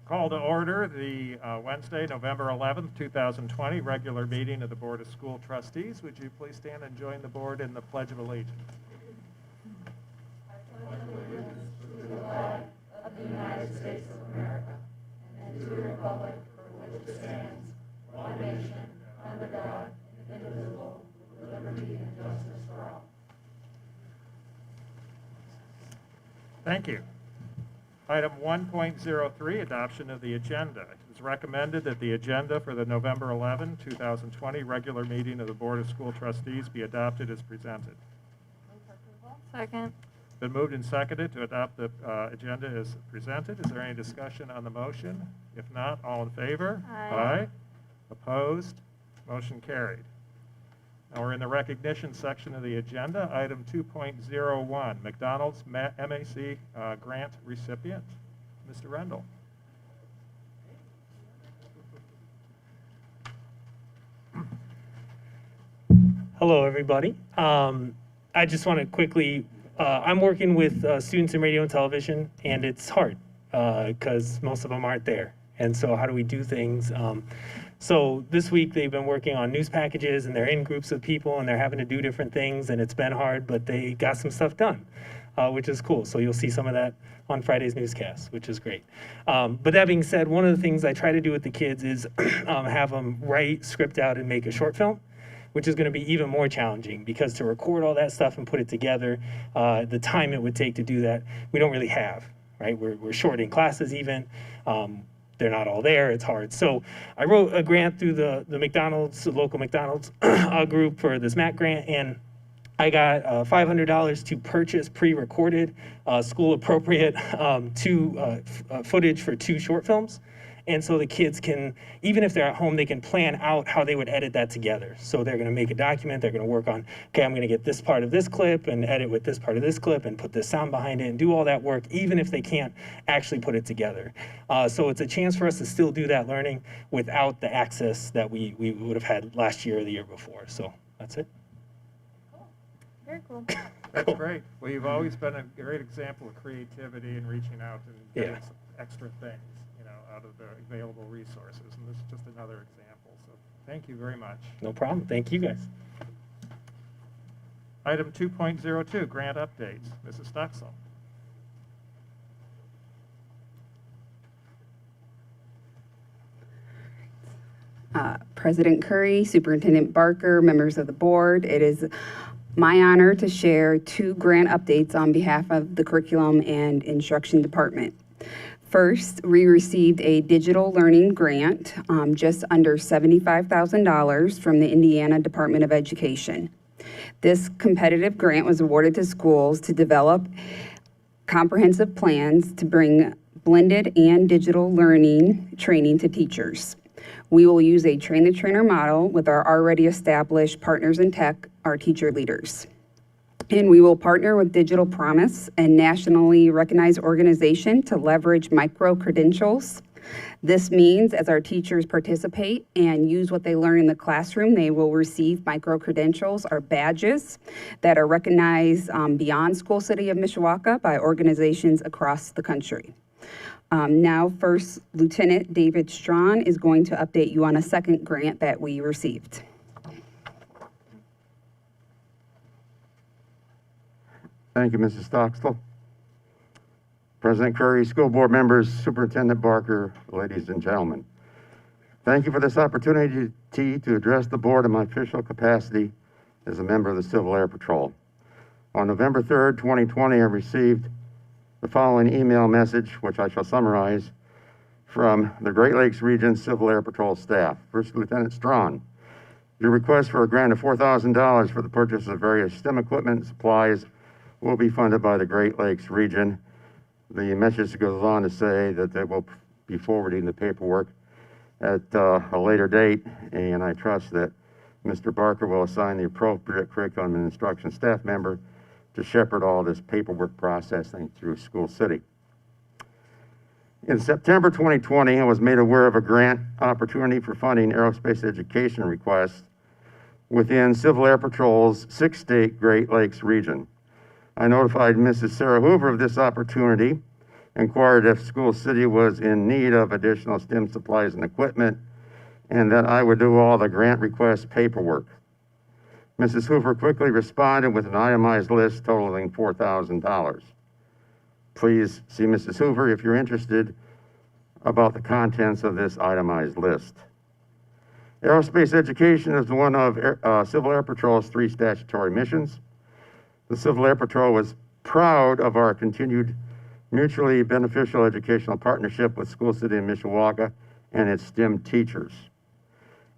Call to order the Wednesday, November 11th, 2020 regular meeting of the Board of School Trustees. Would you please stand and join the board in the Pledge of Allegiance? I pledge allegiance to the flag of the United States of America and to the republic for which it stands, one nation, under God, indivisible, with liberty and justice for all. Thank you. Item 1.03, adoption of the agenda. It is recommended that the agenda for the November 11, 2020 regular meeting of the Board of School Trustees be adopted as presented. Second. Been moved and seconded to adopt the agenda as presented. Is there any discussion on the motion? If not, all in favor? Aye. Opposed? Motion carried. Now we're in the recognition section of the agenda. Item 2.01, McDonald's MAC grant recipient, Mr. Rendell. Hello, everybody. I just want to quickly, I'm working with students in radio and television, and it's hard because most of them aren't there. And so how do we do things? So this week they've been working on news packages, and they're in groups of people, and they're having to do different things, and it's been hard, but they got some stuff done, which is cool. So you'll see some of that on Friday's newscast, which is great. But that being said, one of the things I try to do with the kids is have them write, script out, and make a short film, which is going to be even more challenging because to record all that stuff and put it together, the time it would take to do that, we don't really have, right? We're short in classes even. They're not all there, it's hard. So I wrote a grant through the McDonald's, the local McDonald's group for this MAC grant, and I got $500 to purchase pre-recorded, school-appropriate footage for 2 short films. And so the kids can, even if they're at home, they can plan out how they would edit that together. So they're gonna make a document, they're gonna work on, okay, I'm gonna get this part of this clip and edit with this part of this clip and put this sound behind it and do all that work, even if they can't actually put it together. So it's a chance for us to still do that learning without the access that we would have had last year or the year before. So that's it. Cool. Very cool. That's great. Well, you've always been a great example of creativity and reaching out and getting some extra things, out of the available resources, and this is just another example. So thank you very much. No problem. Thank you guys. Item 2.02, grant updates. Mrs. Stuxel. President Curry, Superintendent Barker, members of the board, it is my honor to share 2 grant updates on behalf of the Curriculum and Instruction Department. First, we received a digital learning grant, just under $75,000 from the Indiana Department of Education. This competitive grant was awarded to schools to develop comprehensive plans to bring blended and digital learning training to teachers. We will use a train-the-trainer model with our already established partners in tech, our teacher leaders. And we will partner with Digital Promise, a nationally recognized organization, to leverage micro-credentials. This means as our teachers participate and use what they learn in the classroom, they will receive micro-credentials or badges that are recognized beyond School City of Mishawaka by organizations across the country. Now, First Lieutenant David Strawn is going to update you on a second grant that we received. Thank you, Mrs. Stockstill. President Curry, school board members, Superintendent Barker, ladies and gentlemen. Thank you for this opportunity to address the board in my official capacity as a member of the Civil Air Patrol. On November 3rd, 2020, I received the following email message, which I shall summarize, from the Great Lakes Region Civil Air Patrol staff. First Lieutenant Strawn, your request for a grant of $4,000 for the purchase of various STEM equipment and supplies will be funded by the Great Lakes region. The message goes on to say that they will be forwarding the paperwork at a later date, and I trust that Mr. Barker will assign the appropriate curriculum and instruction staff member to shepherd all this paperwork processing through School City. In September 2020, I was made aware of a grant opportunity for funding aerospace education requests within Civil Air Patrol's 6-state Great Lakes region. I notified Mrs. Sarah Hoover of this opportunity inquired if School City was in need of additional STEM supplies and equipment, and that I would do all the grant request paperwork. Mrs. Hoover quickly responded with an itemized list totaling $4,000. Please see Mrs. Hoover if you're interested about the contents of this itemized list. Aerospace education is one of Civil Air Patrol's 3 statutory missions. The Civil Air Patrol was proud of our continued mutually beneficial educational partnership with School City of Mishawaka and its STEM teachers.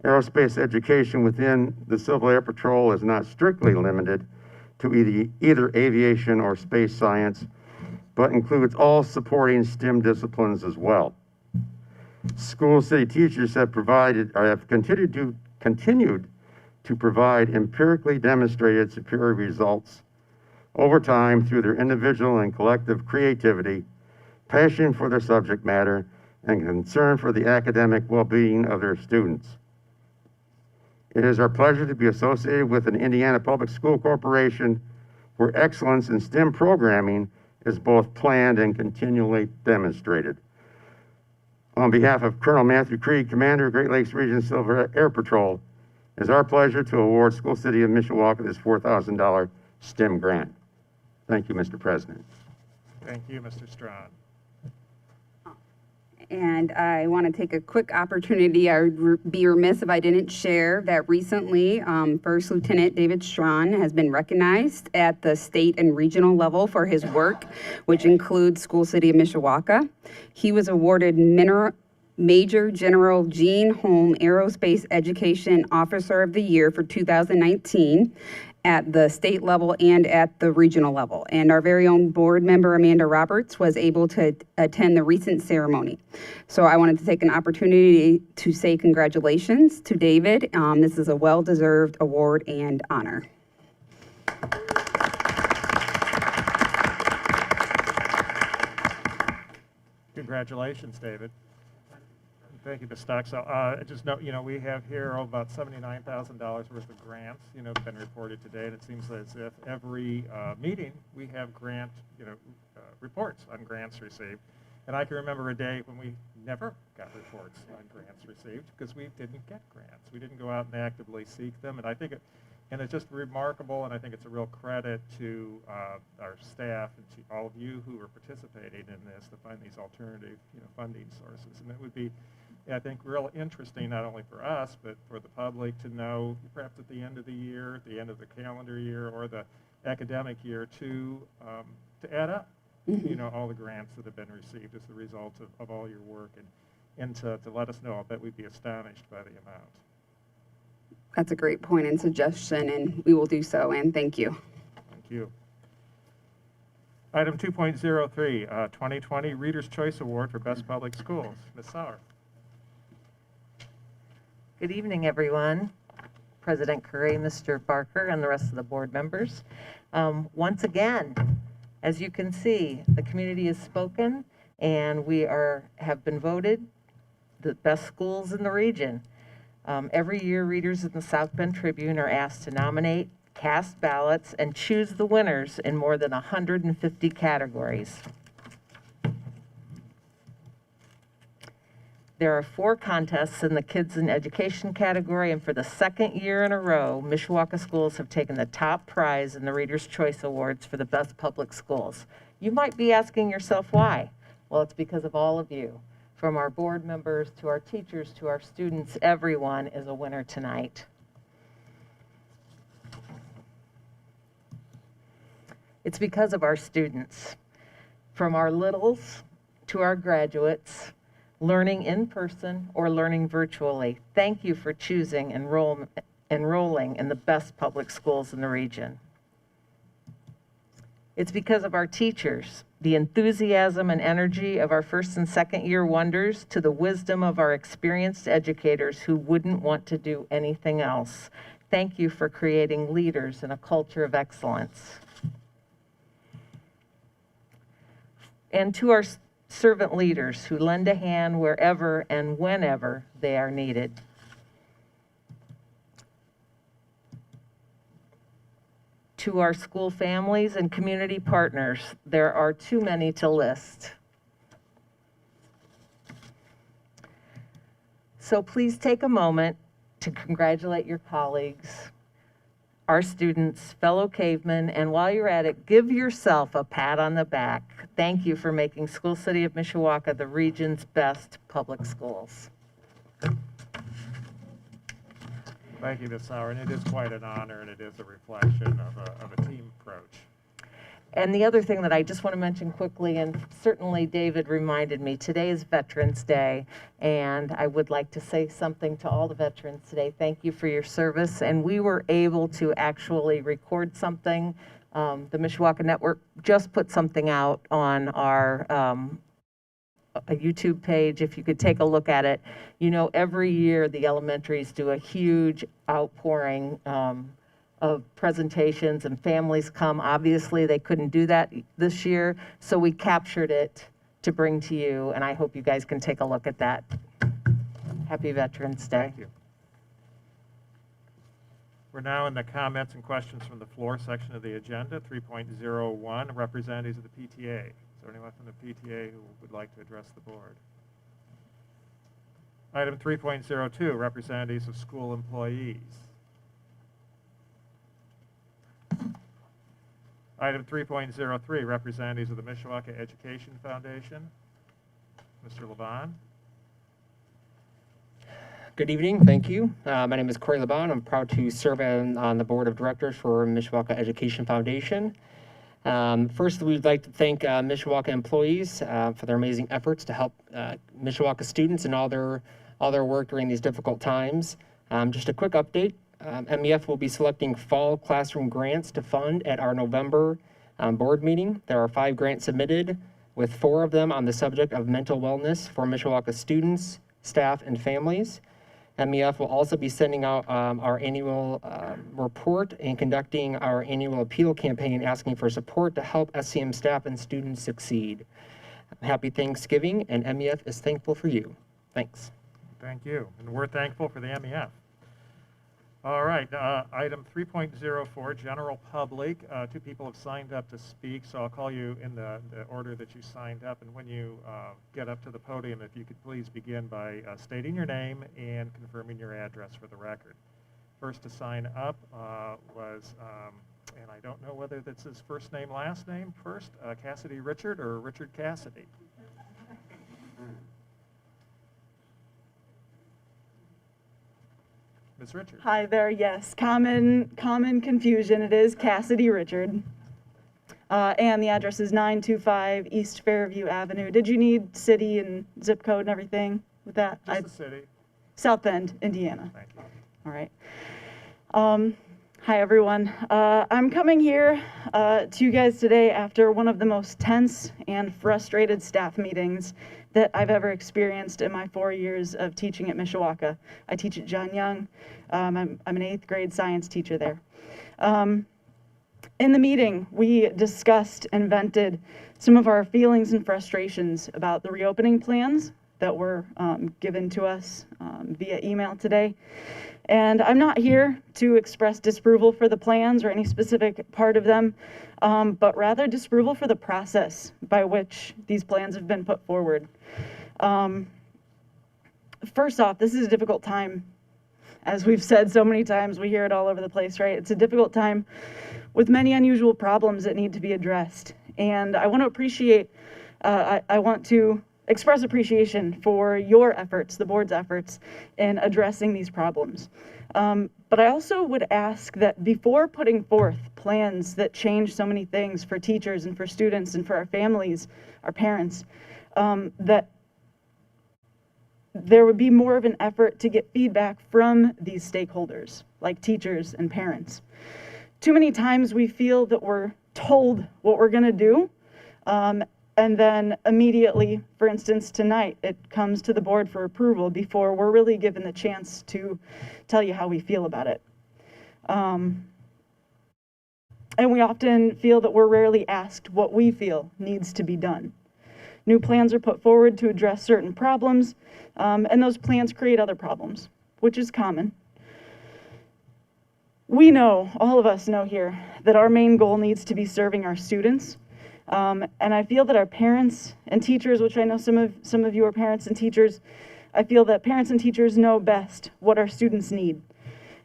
Aerospace education within the Civil Air Patrol is not strictly limited to either aviation or space science, but includes all supporting STEM disciplines as well. School City teachers have continued to provide empirically demonstrated superior results over time through their individual and collective creativity, passion for their subject matter, and concern for the academic well-being of their students. It is our pleasure to be associated with an Indiana Public School Corporation where excellence in STEM programming is both planned and continually demonstrated. On behalf of Colonel Matthew Creed, Commander of Great Lakes Region Civil Air Patrol, it is our pleasure to award School City of Mishawaka this $4,000 STEM grant. Thank you, Mr. President. Thank you, Mr. Strawn. And I want to take a quick opportunity. I would be remiss if I didn't share that recently First Lieutenant David Strawn has been recognized at the state and regional level for his work, which includes School City of Mishawaka. He was awarded Major General Gene Holm Aerospace Education Officer of the Year for 2019 at the state level and at the regional level. And our very own board member, Amanda Roberts, was able to attend the recent ceremony. So I wanted to take an opportunity to say congratulations to David. This is a well-deserved award and honor. Congratulations, David. Thank you, Ms. Stocksell. Just note, we have here about $79,000 worth of grants, been reported today. And it seems as if every meeting we have grant, reports on grants received. And I can remember a day when we never got reports on grants received because we didn't get grants. We didn't go out and actively seek them. And I think it's just remarkable, and I think it's a real credit to our staff and to all of you who are participating in this to find these alternative, funding sources. And it would be, I think, real interesting, not only for us, but for the public to know, perhaps at the end of the year, at the end of the calendar year, or the academic year, to add up, all the grants that have been received as the result of all your work, and to let us know. I bet we'd be astonished by the amount. That's a great point and suggestion, and we will do so, and thank you. Thank you. Item 2.03, 2020 Reader's Choice Award for Best Public Schools. Ms. Sauer. Good evening, everyone. President Curry, Mr. Barker, and the rest of the board members. Once again, as you can see, the community has spoken, and we have been voted the best schools in the region. Every year, readers in the South Bend Tribune are asked to nominate, cast ballots, and choose the winners in more than 150 categories. There are 4 contests in the Kids in Education category, and for the second year in a row, Mishawaka schools have taken the top prize in the Reader's Choice Awards for the best public schools. You might be asking yourself why. Well, it's because of all of you. From our board members to our teachers to our students, everyone is a winner tonight. It's because of our students. From our littles to our graduates, learning in person or learning virtually, thank you for choosing enrolling in the best public schools in the region. It's because of our teachers, the enthusiasm and energy of our first and second year wonders to the wisdom of our experienced educators who wouldn't want to do anything else. Thank you for creating leaders in a culture of excellence. And to our servant leaders who lend a hand wherever and whenever they are needed. To our school families and community partners, there are too many to list. So please take a moment to congratulate your colleagues, our students, fellow cavemen, and while you're at it, give yourself a pat on the back. Thank you for making School City of Mishawaka the region's best public schools. Thank you, Ms. Sauer, and it is quite an honor, and it is a reflection of a team approach. And the other thing that I just want to mention quickly, and certainly David reminded me, today is Veterans Day, and I would like to say something to all the veterans today. Thank you for your service, and we were able to actually record something. The Mishawaka Network just put something out on our a YouTube page. If you could take a look at it. You know, every year the elementaries do a huge outpouring of presentations, and families come. Obviously, they couldn't do that this year, so we captured it to bring to you, and I hope you guys can take a look at that. Happy Veterans Day. Thank you. We're now in the comments and questions from the floor section of the agenda, 3.01, representatives of the PTA. Is there anyone from the PTA who would like to address the board? Item 3.02, representatives of school employees. Item 3.03, representatives of the Mishawaka Education Foundation. Mr. Levon. Good evening, thank you. My name is Corey Laban. I'm proud to serve on the board of directors for Mishawaka Education Foundation. First, we'd like to thank Mishawaka employees for their amazing efforts to help Mishawaka students in all their work during these difficult times. Just a quick update. MEF will be selecting fall classroom grants to fund at our November board meeting. There are 5 grants submitted, with 4 of them on the subject of mental wellness for Mishawaka students, staff, and families. MEF will also be sending out our annual report and conducting our annual appeal campaign asking for support to help SCM staff and students succeed. Happy Thanksgiving, and MEF is thankful for you. Thanks. Thank you, and we're thankful for the MEF. All right, item 3.04, general public. 2 people have signed up to speak, so I'll call you in the order that you signed up. And when you get up to the podium, if you could please begin by stating your name and confirming your address for the record. First to sign up was, and I don't know whether that's his first name, last name first, Cassidy Richard or Richard Cassidy? Ms. Richard. Hi there, yes, common confusion, it is Cassidy Richard. And the address is 925 East Fairview Avenue. Did you need city and zip code and everything with that? Just the city. South Bend, Indiana. Thank you. All right. Hi, everyone. I'm coming here to you guys today after one of the most tense and frustrated staff meetings that I've ever experienced in my 4 years of teaching at Mishawaka. I teach at John Young. I'm an 8th grade science teacher there. In the meeting, we discussed and vented some of our feelings and frustrations about the reopening plans that were given to us via email today. And I'm not here to express disapproval for the plans or any specific part of them, but rather disapproval for the process by which these plans have been put forward. First off, this is a difficult time. As we've said so many times, we hear it all over the place, right? It's a difficult time with many unusual problems that need to be addressed. And I want to appreciate, I want to express appreciation for your efforts, the board's efforts in addressing these problems. But I also would ask that before putting forth plans that change so many things for teachers and for students and for our families, our parents, that there would be more of an effort to get feedback from these stakeholders, like teachers and parents. Too many times we feel that we're told what we're going to do, and then immediately, for instance, tonight, it comes to the board for approval before we're really given the chance to tell you how we feel about it. And we often feel that we're rarely asked what we feel needs to be done. New plans are put forward to address certain problems, and those plans create other problems, which is common. We know, all of us know here, that our main goal needs to be serving our students. And I feel that our parents and teachers, which I know some of you are parents and teachers, I feel that parents and teachers know best what our students need.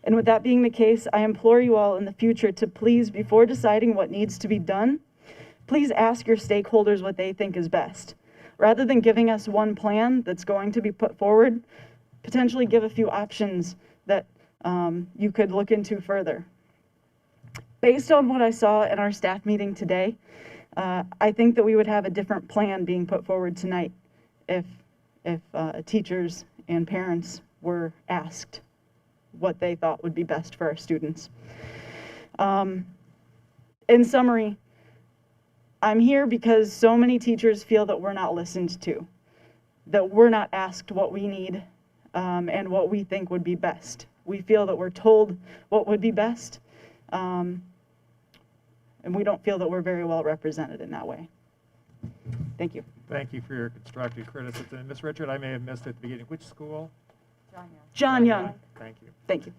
And with that being the case, I implore you all in the future to please, before deciding what needs to be done, please ask your stakeholders what they think is best. Rather than giving us one plan that's going to be put forward, potentially give a few options that you could look into further. Based on what I saw in our staff meeting today, I think that we would have a different plan being put forward tonight if teachers and parents were asked what they thought would be best for our students. In summary, I'm here because so many teachers feel that we're not listened to, that we're not asked what we need and what we think would be best. We feel that we're told what would be best, and we don't feel that we're very well represented in that way. Thank you. Thank you for your constructive criticism. And Ms. Richard, I may have missed at the beginning. Which school? John Young. Thank you. Thank you.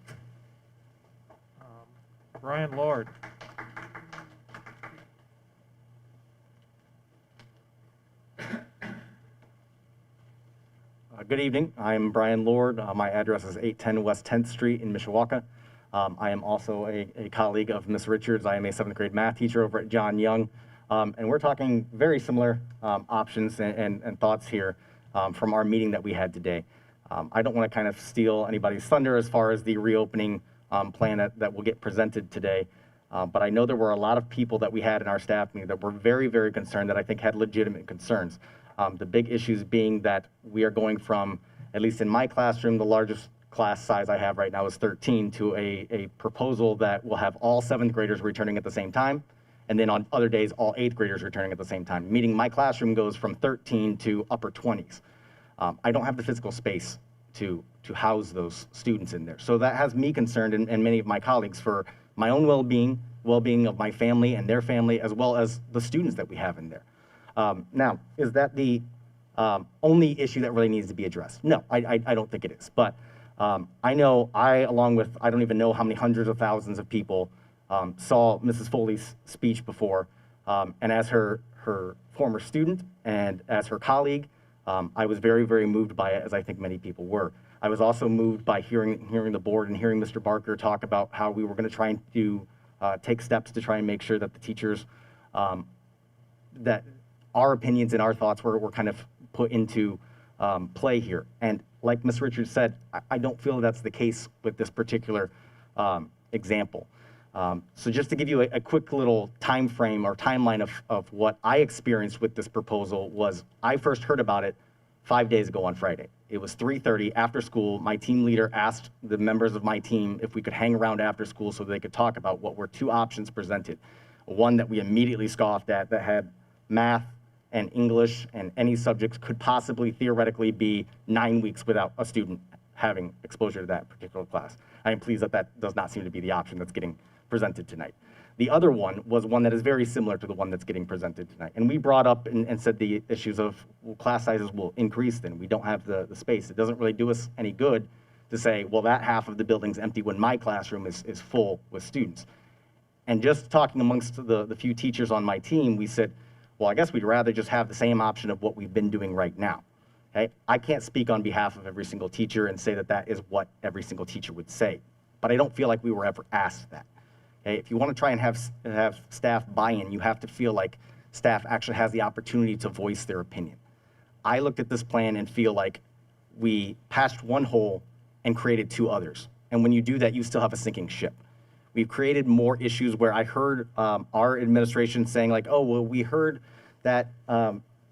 Brian Lord. Good evening. I'm Brian Lord. My address is 810 West 10th Street in Mishawaka. I am also a colleague of Ms. Richards. I am a 7th grade math teacher over at John Young. And we're talking very similar options and thoughts here from our meeting that we had today. I don't want to kind of steal anybody's thunder as far as the reopening plan that will get presented today. But I know there were a lot of people that we had in our staff meeting that were very, very concerned, that I think had legitimate concerns. The big issues being that we are going from, at least in my classroom, the largest class size I have right now is 13, to a proposal that will have all 7th graders returning at the same time, and then on other days, all 8th graders returning at the same time, meaning my classroom goes from 13 to upper 20s. I don't have the physical space to house those students in there. So that has me concerned, and many of my colleagues, for my own well-being of my family and their family, as well as the students that we have in there. Now, is that the only issue that really needs to be addressed? No, I don't think it is. But I know along with, I don't even know how many hundreds of thousands of people saw Mrs. Foley's speech before. And as her former student and as her colleague, I was very, very moved by it, as I think many people were. I was also moved by hearing the board and hearing Mr. Barker talk about how we were going to try and take steps to try and make sure that the teachers, that our opinions and our thoughts were kind of put into play here. And like Ms. Richards said, I don't feel that's the case with this particular example. So just to give you a quick little time frame or timeline of what I experienced with this proposal was, I first heard about it 5 days ago on Friday. It was 3:30 after school. My team leader asked the members of my team if we could hang around after school so they could talk about what were two options presented. One that we immediately scoffed at, that had math and English and any subjects could possibly theoretically be 9 weeks without a student having exposure to that particular class. I am pleased that that does not seem to be the option that's getting presented tonight. The other one was one that is very similar to the one that's getting presented tonight. And we brought up and said the issues of, well, class sizes will increase then. We don't have the space. It doesn't really do us any good to say, well, that half of the building's empty when my classroom is full with students. And just talking amongst the few teachers on my team, we said, well, I guess we'd rather just have the same option of what we've been doing right now. Okay? I can't speak on behalf of every single teacher and say that that is what every single teacher would say, but I don't feel like we were ever asked that. Okay? If you want to try and have staff buy-in, you have to feel like staff actually has the opportunity to voice their opinion. I looked at this plan and feel like we patched one hole and created two others. And when you do that, you still have a sinking ship. We've created more issues where I heard our administration saying like, oh, well, we heard that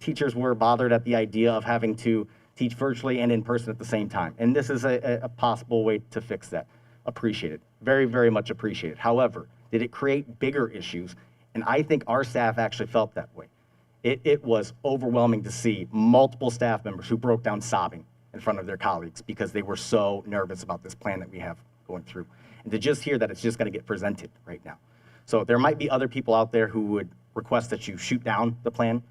teachers were bothered at the idea of having to teach virtually and in person at the same time. And this is a possible way to fix that. Appreciated. Very, very much appreciated. However, did it create bigger issues? And I think our staff actually felt that way. It was overwhelming to see multiple staff members who broke down sobbing in front of their colleagues because they were so nervous about this plan that we have going through. And to just hear that it's just going to get presented right now. So there might be other people out there who would request that you shoot down the plan.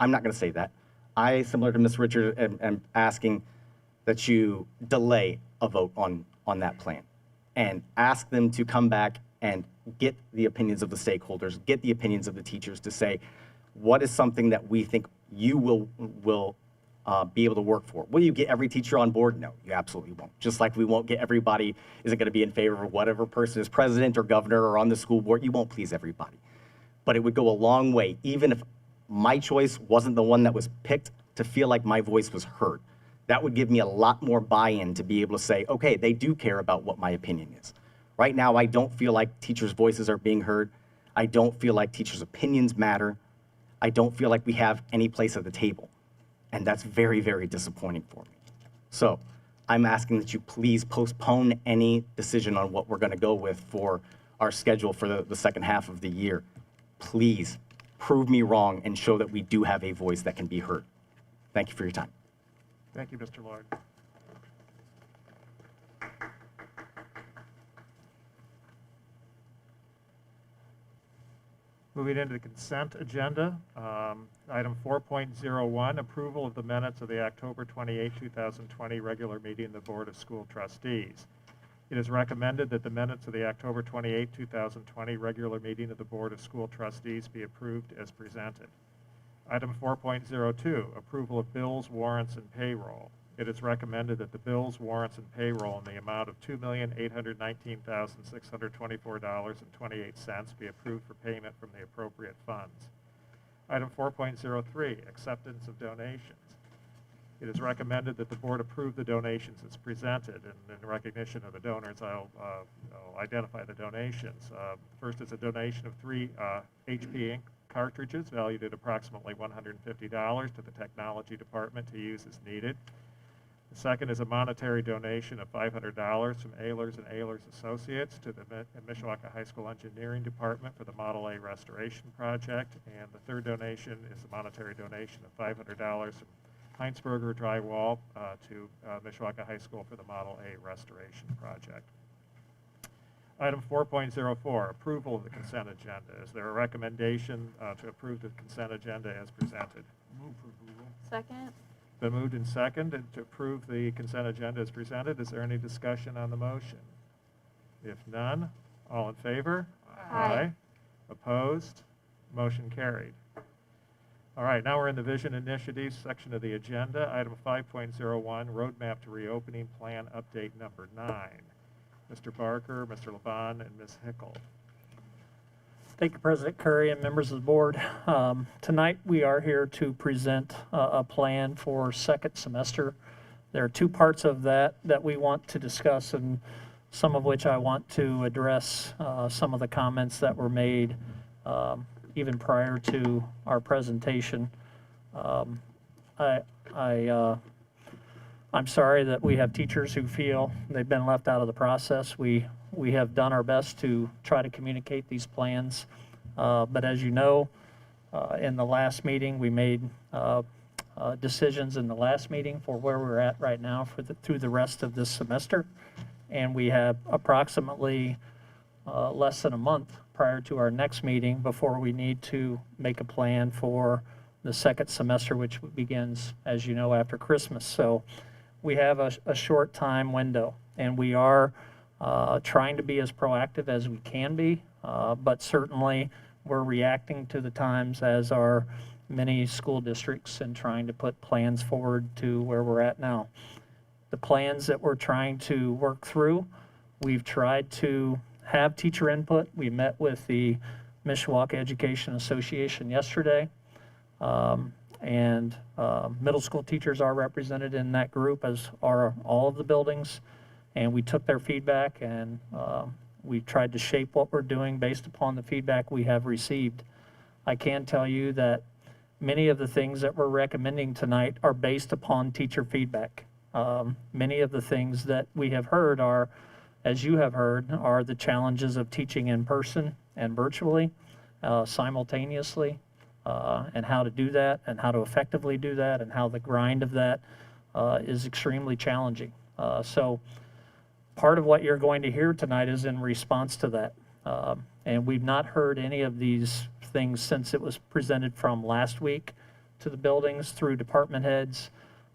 I'm not going to say that. I, similar to Ms. Richard, am asking that you delay a vote on that plan and ask them to come back and get the opinions of the stakeholders, get the opinions of the teachers to say, what is something that we think you will be able to work for. Will you get every teacher on board? No, you absolutely won't. Just like we won't get everybody isn't going to be in favor of whatever person is president or governor or on the school board. You won't please everybody. But it would go a long way, even if my choice wasn't the one that was picked, to feel like my voice was heard. That would give me a lot more buy-in to be able to say, okay, they do care about what my opinion is. Right now, I don't feel like teachers' voices are being heard. I don't feel like teachers' opinions matter. I don't feel like we have any place at the table. And that's very, very disappointing for me. So I'm asking that you please postpone any decision on what we're going to go with for our schedule for the second half of the year. Please prove me wrong and show that we do have a voice that can be heard. Thank you for your time. Thank you, Mr. Lord. Moving into the consent agenda, item 4.01, approval of the minutes of the October 28, 2020 regular meeting of the Board of School Trustees. It is recommended that the minutes of the October 28, 2020 regular meeting of the Board of School Trustees be approved as presented. Item 4.02, approval of bills, warrants, and payroll. It is recommended that the bills, warrants, and payroll in the amount of $2,819,624.28 be approved for payment from the appropriate funds. Item 4.03, acceptance of donations. It is recommended that the board approve the donations as presented, and in recognition of the donors, I'll identify the donations. First is a donation of 3 HP ink cartridges valued at approximately $150 to the technology department to use as needed. The second is a monetary donation of $500 from Ehlers and Ehlers Associates to the Mishawaka High School Engineering Department for the Model A restoration project. And the third donation is a monetary donation of $500 from Heinsberger Drywall to Mishawaka High School for the Model A restoration project. Item 4.04, approval of the consent agenda. Is there a recommendation to approve the consent agenda as presented? Move for approval. Second. Been moved and seconded to approve the consent agenda as presented. Is there any discussion on the motion? If none, all in favor? Aye. Opposed? Motion carried. All right, now we're in the Vision Initiatives section of the agenda. Item 5.01, Roadmap to Reopening Plan Update Number 9. Mr. Barker, Mr. Levon, and Ms. Hickle. Thank you, President Curry and members of the board. Tonight, we are here to present a plan for second semester. There are 2 parts of that we want to discuss, and some of which I want to address some of the comments that were made even prior to our presentation. I'm sorry that we have teachers who feel they've been left out of the process. We have done our best to try to communicate these plans, but as you know, in the last meeting, we made decisions in the last meeting for where we're at right now through the rest of this semester, and we have approximately less than a month prior to our next meeting before we need to make a plan for the second semester, which begins, as you know, after Christmas. So we have a short time window, and we are trying to be as proactive as we can be, but certainly we're reacting to the times, as are many school districts, and trying to put plans forward to where we're at now. The plans that we're trying to work through, we've tried to have teacher input. We met with the Mishawaka Education Association yesterday, and middle school teachers are represented in that group, as are all of the buildings, and we took their feedback, and we tried to shape what we're doing based upon the feedback we have received. I can tell you that many of the things that we're recommending tonight are based upon teacher feedback. Many of the things that we have heard are, as you have heard, are the challenges of teaching in person and virtually simultaneously, and how to do that, and how to effectively do that, and how the grind of that is extremely challenging. So part of what you're going to hear tonight is in response to that. And we've not heard any of these things since it was presented from last week to the buildings, through department heads,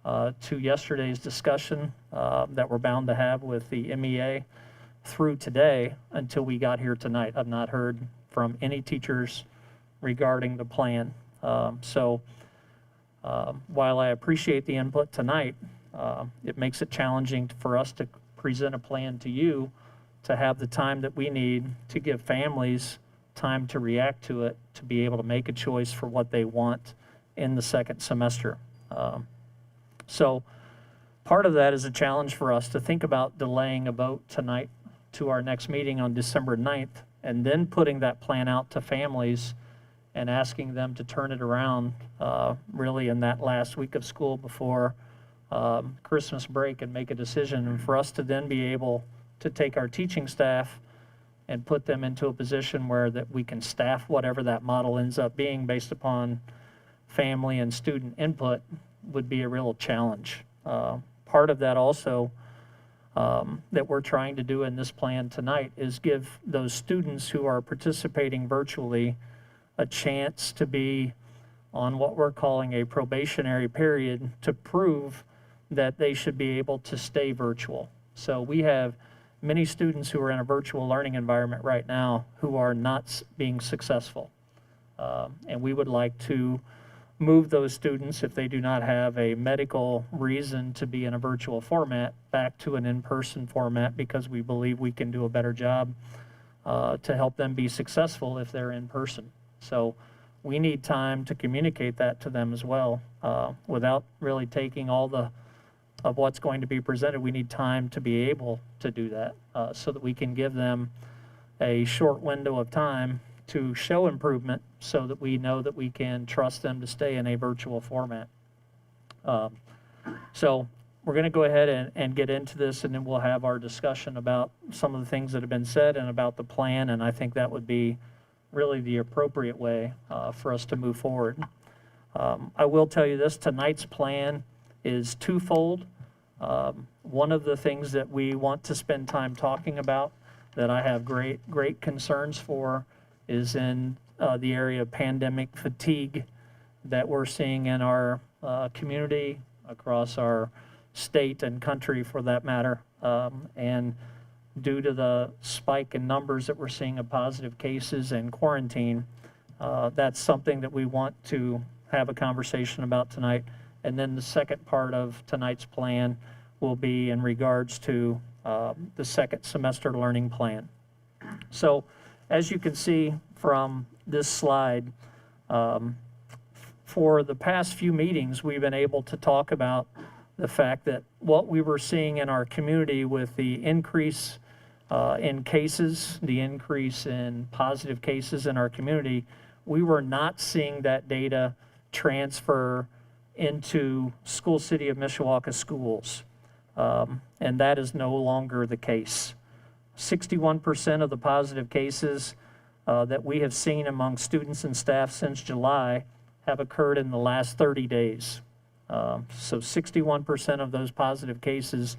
to yesterday's discussion that we're bound to have with the MEA, through today until we got here tonight. I've not heard from any teachers regarding the plan. So While I appreciate the input tonight, it makes it challenging for us to present a plan to you to have the time that we need to give families time to react to it, to be able to make a choice for what they want in the second semester. So part of that is a challenge for us to think about delaying a vote tonight to our next meeting on December 9th, and then putting that plan out to families and asking them to turn it around really in that last week of school before Christmas break and make a decision, and for us to then be able to take our teaching staff and put them into a position where that we can staff whatever that model ends up being based upon family and student input would be a real challenge. Part of that also that we're trying to do in this plan tonight is give those students who are participating virtually a chance to be on what we're calling a probationary period to prove that they should be able to stay virtual. So we have many students who are in a virtual learning environment right now who are not being successful. And we would like to move those students, if they do not have a medical reason to be in a virtual format, back to an in-person format, because we believe we can do a better job to help them be successful if they're in person. So we need time to communicate that to them as well. Without really taking all of what's going to be presented, we need time to be able to do that so that we can give them a short window of time to show improvement so that we know that we can trust them to stay in a virtual format. So we're going to go ahead and get into this, and then we'll have our discussion about some of the things that have been said and about the plan, and I think that would be really the appropriate way for us to move forward. I will tell you this, tonight's plan is twofold. One of the things that we want to spend time talking about that I have great concerns for is in the area of pandemic fatigue that we're seeing in our community, across our state and country for that matter. And due to the spike in numbers that we're seeing of positive cases and quarantine, that's something that we want to have a conversation about tonight. And then the second part of tonight's plan will be in regards to the second semester learning plan. So as you can see from this slide, for the past few meetings, we've been able to talk about the fact that what we were seeing in our community with the increase in cases, the increase in positive cases in our community, we were not seeing that data transfer into School City of Mishawaka schools. And that is no longer the case. 61% of the positive cases that we have seen among students and staff since July have occurred in the last 30 days. So 61% of those positive cases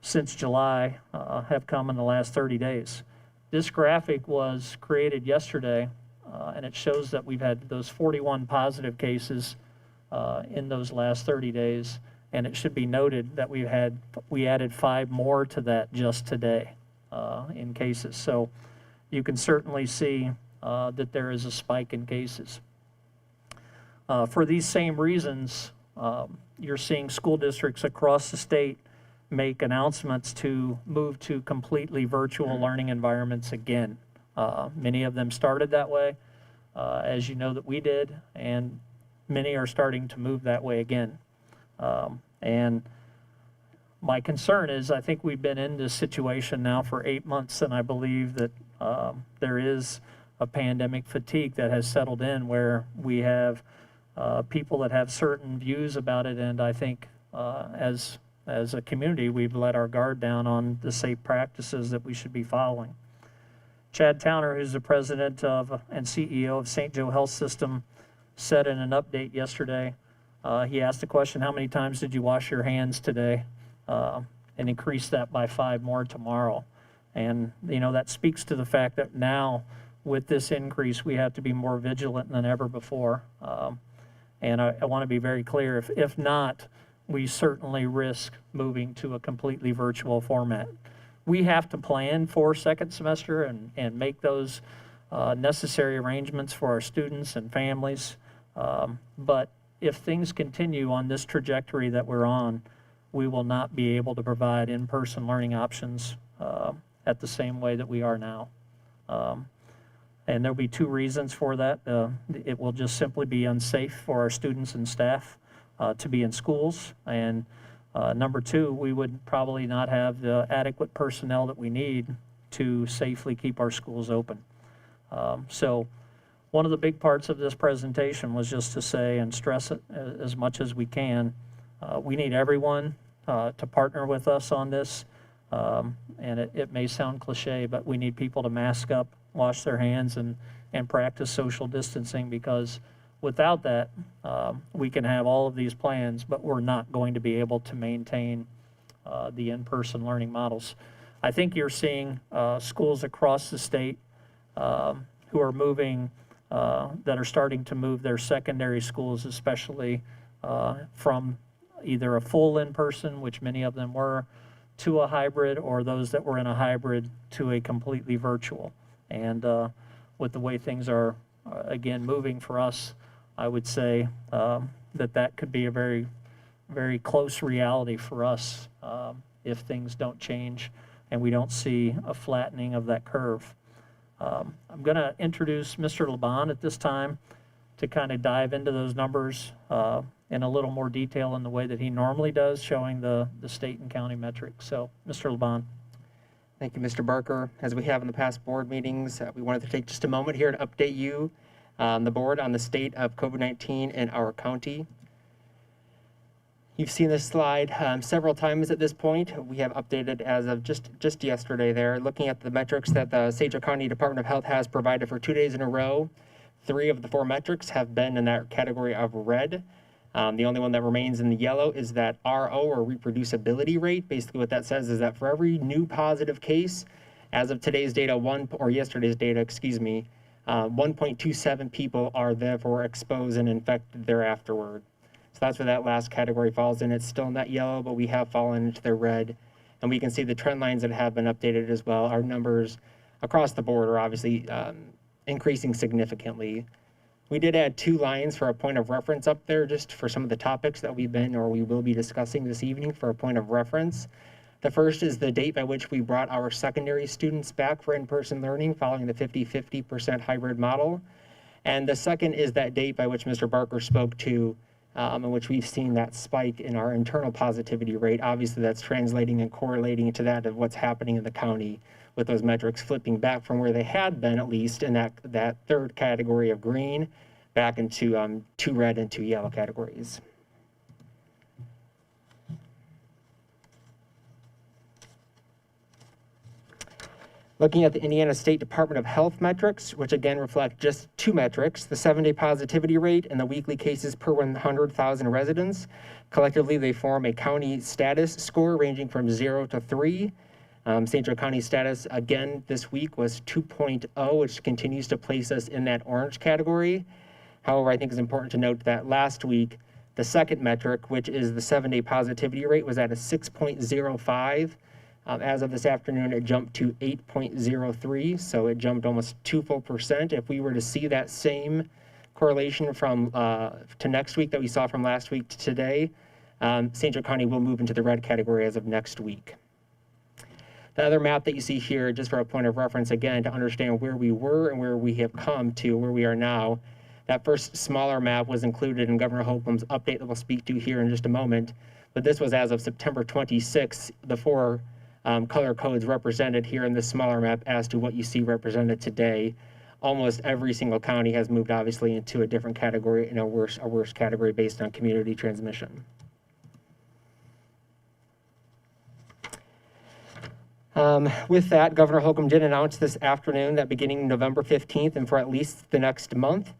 since July have come in the last 30 days. This graphic was created yesterday, and it shows that we've had those 41 positive cases in those last 30 days. And it should be noted that we added 5 more to that just today in cases. So you can certainly see that there is a spike in cases. For these same reasons, you're seeing school districts across the state make announcements to move to completely virtual learning environments again. Many of them started that way, as you know that we did, and many are starting to move that way again. And my concern is I think we've been in this situation now for 8 months, and I believe that there is a pandemic fatigue that has settled in where we have people that have certain views about it, and I think as a community we've let our guard down on the safe practices that we should be following. Chad Towner, who's the president of and CEO of St. Joe Health System, said in an update yesterday, he asked the question, how many times did you wash your hands today? And increase that by 5 more tomorrow. And, you know, that speaks to the fact that now with this increase, we have to be more vigilant than ever before. And I want to be very clear, if not, we certainly risk moving to a completely virtual format. We have to plan for second semester and make those necessary arrangements for our students and families. But if things continue on this trajectory that we're on, we will not be able to provide in-person learning options at the same way that we are now. And there'll be two reasons for that. It will just simply be unsafe for our students and staff to be in schools. And number two, we would probably not have the adequate personnel that we need to safely keep our schools open. So one of the big parts of this presentation was just to say and stress it as much as we can. We need everyone to partner with us on this. And it may sound cliche, but we need people to mask up, wash their hands, and practice social distancing, because without that, we can have all of these plans, but we're not going to be able to maintain the in-person learning models. I think you're seeing schools across the state who are moving, that are starting to move their secondary schools, especially from either a full in-person, which many of them were, to a hybrid, or those that were in a hybrid to a completely virtual. And with the way things are, again, moving for us, I would say that could be a very, very close reality for us if things don't change and we don't see a flattening of that curve. I'm going to introduce Mr. Laban at this time to kind of dive into those numbers in a little more detail in the way that he normally does, showing the state and county metrics. So, Mr. Laban. Thank you, Mr. Barker. As we have in the past board meetings, we wanted to take just a moment here to update you, the board, on the state of COVID-19 in our county. You've seen this slide several times at this point. We have updated as of just yesterday there, looking at the metrics that the St. Joe County Department of Health has provided for 2 days in a row. 3 of the 4 metrics have been in that category of red. The only one that remains in the yellow is that RO, or reproducibility rate. Basically what that says is that for every new positive case, as of today's data, yesterday's data, 1.27 people are therefore exposed and infected thereafterward. So that's where that last category falls in. It's still in that yellow, but we have fallen into the red. And we can see the trend lines that have been updated as well. Our numbers across the board are obviously increasing significantly. We did add 2 lines for a point of reference up there, just for some of the topics that we will be discussing this evening for a point of reference. The first is the date by which we brought our secondary students back for in-person learning following the 50-50% hybrid model. And the second is that date by which Mr. Barker spoke to, in which we've seen that spike in our internal positivity rate. Obviously, that's translating and correlating to that of what's happening in the county, with those metrics flipping back from where they had been, at least in that third category of green, back into 2 red and 2 yellow categories. Looking at the Indiana State Department of Health metrics, which again reflect just 2 metrics, the 7-day positivity rate and the weekly cases per 100,000 residents. Collectively, they form a county status score ranging from 0 to 3. St. Joe County status, again, this week was 2.0, which continues to place us in that orange category. However, I think it's important to note that last week, the second metric, which is the 7-day positivity rate, was at a 6.05. As of this afternoon, it jumped to 8.03, so it jumped almost 2 full percent. If we were to see that same correlation from to next week that we saw from last week to today, St. Joe County will move into the red category as of next week. The other map that you see here, just for a point of reference, again, to understand where we were and where we have come to, where we are now. That first smaller map was included in Governor Holcomb's update that we'll speak to here in just a moment. But this was as of September 26th, the 4 color codes represented here in this smaller map as to what you see represented today. Almost every single county has moved, obviously, into a different category, and a worse category based on community transmission. With that, Governor Holcomb did announce this afternoon that beginning November 15th and for at least the next month,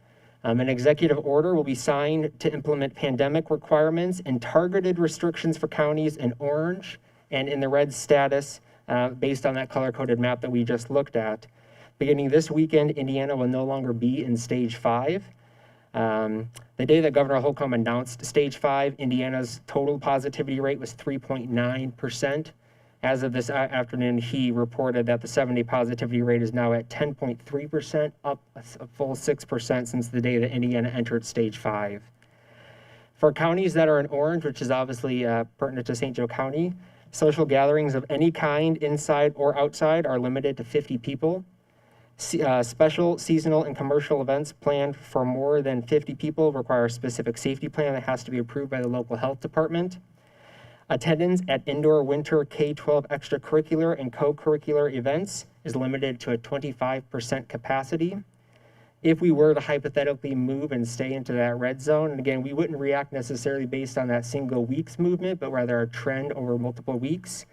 an executive order will be signed to implement pandemic requirements and targeted restrictions for counties in orange and in the red status based on that color-coded map that we just looked at. Beginning this weekend, Indiana will no longer be in stage 5. The day that Governor Holcomb announced stage 5, Indiana's total positivity rate was 3.9%. As of this afternoon, he reported that the 7-day positivity rate is now at 10.3%, up a full 6% since the day that Indiana entered stage 5. For counties that are in orange, which is obviously pertinent to St. Joe County, social gatherings of any kind, inside or outside, are limited to 50 people. Special, seasonal, and commercial events planned for more than 50 people require a specific safety plan that has to be approved by the local health department. Attendance at indoor winter K-12 extracurricular and co-curricular events is limited to a 25% capacity. If we were to hypothetically move and stay into that red zone, and again, we wouldn't react necessarily based on that single week's movement, but rather a trend over multiple weeks,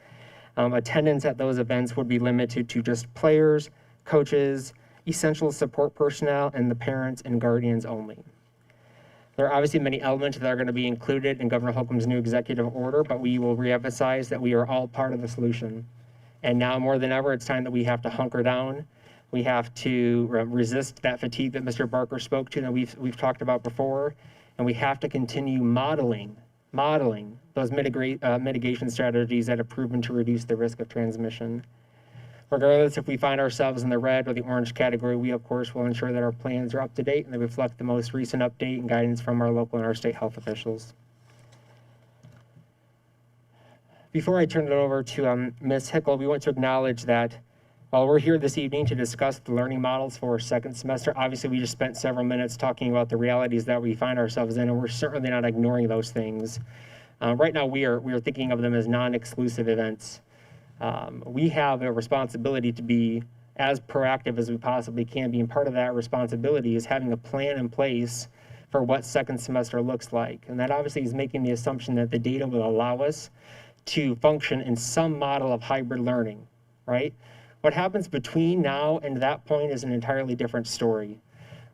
attendance at those events would be limited to just players, coaches, essential support personnel, and the parents and guardians only. There are obviously many elements that are going to be included in Governor Holcomb's new executive order, but we will reemphasize that we are all part of the solution. And now more than ever, it's time that we have to hunker down. We have to resist that fatigue that Mr. Barker spoke to that we've talked about before, and we have to continue modeling those mitigation strategies that have proven to reduce the risk of transmission. Regardless if we find ourselves in the red or the orange category, we of course will ensure that our plans are up to date and they reflect the most recent update and guidance from our local and our state health officials. Before I turn it over to Ms. Hickel, we want to acknowledge that while we're here this evening to discuss the learning models for our second semester, obviously we just spent several minutes talking about the realities that we find ourselves in, and we're certainly not ignoring those things. Right now we are thinking of them as non-exclusive events. We have a responsibility to be as proactive as we possibly can be, and part of that responsibility is having a plan in place for what second semester looks like. And that obviously is making the assumption that the data will allow us to function in some model of hybrid learning, right? What happens between now and that point is an entirely different story.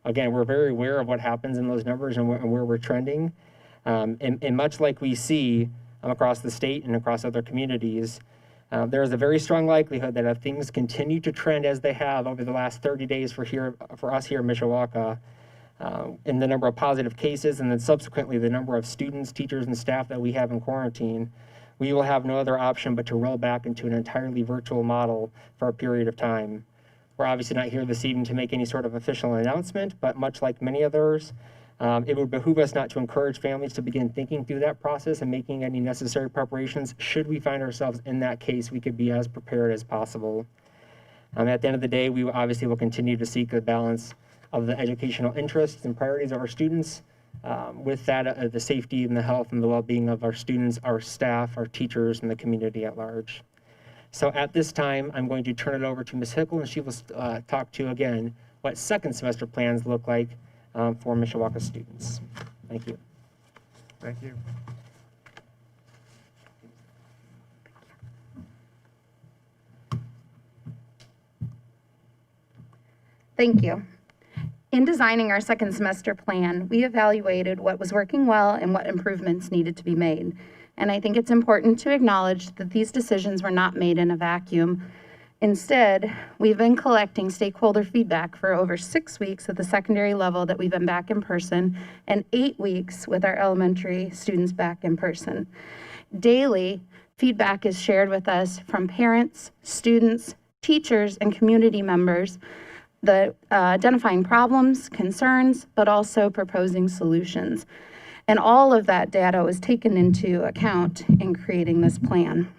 Again, we're very aware of what happens in those numbers and where we're trending. And much like we see across the state and across other communities, there is a very strong likelihood that if things continue to trend as they have over the last 30 days for us here in Mishawaka, in the number of positive cases and then subsequently the number of students, teachers, and staff that we have in quarantine, we will have no other option but to roll back into an entirely virtual model for a period of time. We're obviously not here this evening to make any sort of official announcement, but much like many others, it would behoove us not to encourage families to begin thinking through that process and making any necessary preparations. Should we find ourselves in that case, we could be as prepared as possible. At the end of the day, we obviously will continue to seek a balance of the educational interests and priorities of our students, with that, the safety and the health and the well-being of our students, our staff, our teachers, and the community at large. So at this time, I'm going to turn it over to Ms. Hickel, and she will talk to, again, what second semester plans look like for Mishawaka students. Thank you. Thank you. Thank you. In designing our second semester plan, we evaluated what was working well and what improvements needed to be made. And I think it's important to acknowledge that these decisions were not made in a vacuum. Instead, we've been collecting stakeholder feedback for over 6 weeks at the secondary level that we've been back in person, and 8 weeks with our elementary students back in person. Daily, feedback is shared with us from parents, students, teachers, and community members, identifying problems, concerns, but also proposing solutions. And all of that data was taken into account in creating this plan.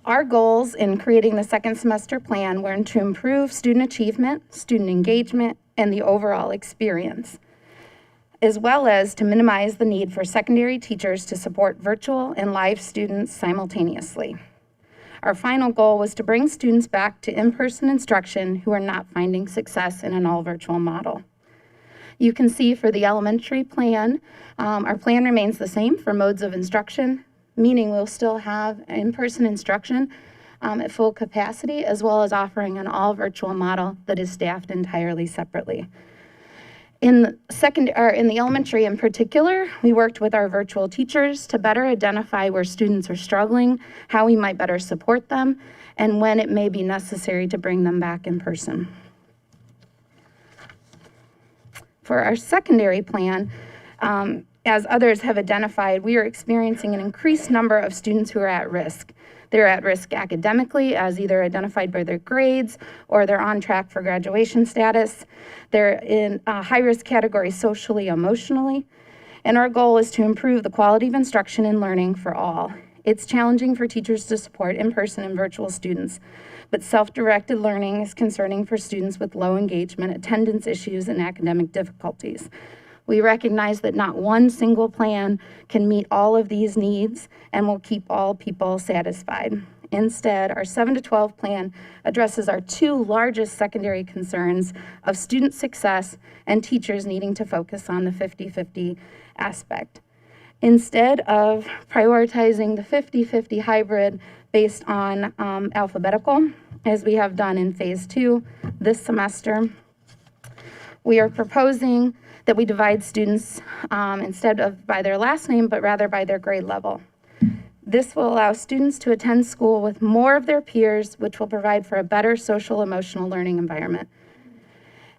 Our goals in creating the second semester plan were to improve student achievement, student engagement, and the overall experience, as well as to minimize the need for secondary teachers to support virtual and live students simultaneously. Our final goal was to bring students back to in-person instruction who are not finding success in an all-virtual model. You can see for the elementary plan, our plan remains the same for modes of instruction, meaning we'll still have in-person instruction at full capacity, as well as offering an all-virtual model that is staffed entirely separately. In the elementary in particular, we worked with our virtual teachers to better identify where students are struggling, how we might better support them, and when it may be necessary to bring them back in person. For our secondary plan, as others have identified, we are experiencing an increased number of students who are at risk. They're at risk academically, as either identified by their grades or they're on track for graduation status. They're in a high-risk category socially, emotionally, And our goal is to improve the quality of instruction and learning for all. It's challenging for teachers to support in-person and virtual students, but self-directed learning is concerning for students with low engagement, attendance issues, and academic difficulties. We recognize that not one single plan can meet all of these needs and will keep all people satisfied. Instead, our 7 to 12 plan addresses our two largest secondary concerns of student success and teachers needing to focus on the 50-50 aspect. Instead of prioritizing the 50-50 hybrid based on alphabetical, as we have done in phase 2 this semester, we are proposing that we divide students instead of by their last name, but rather by their grade level. This will allow students to attend school with more of their peers, which will provide for a better social emotional learning environment.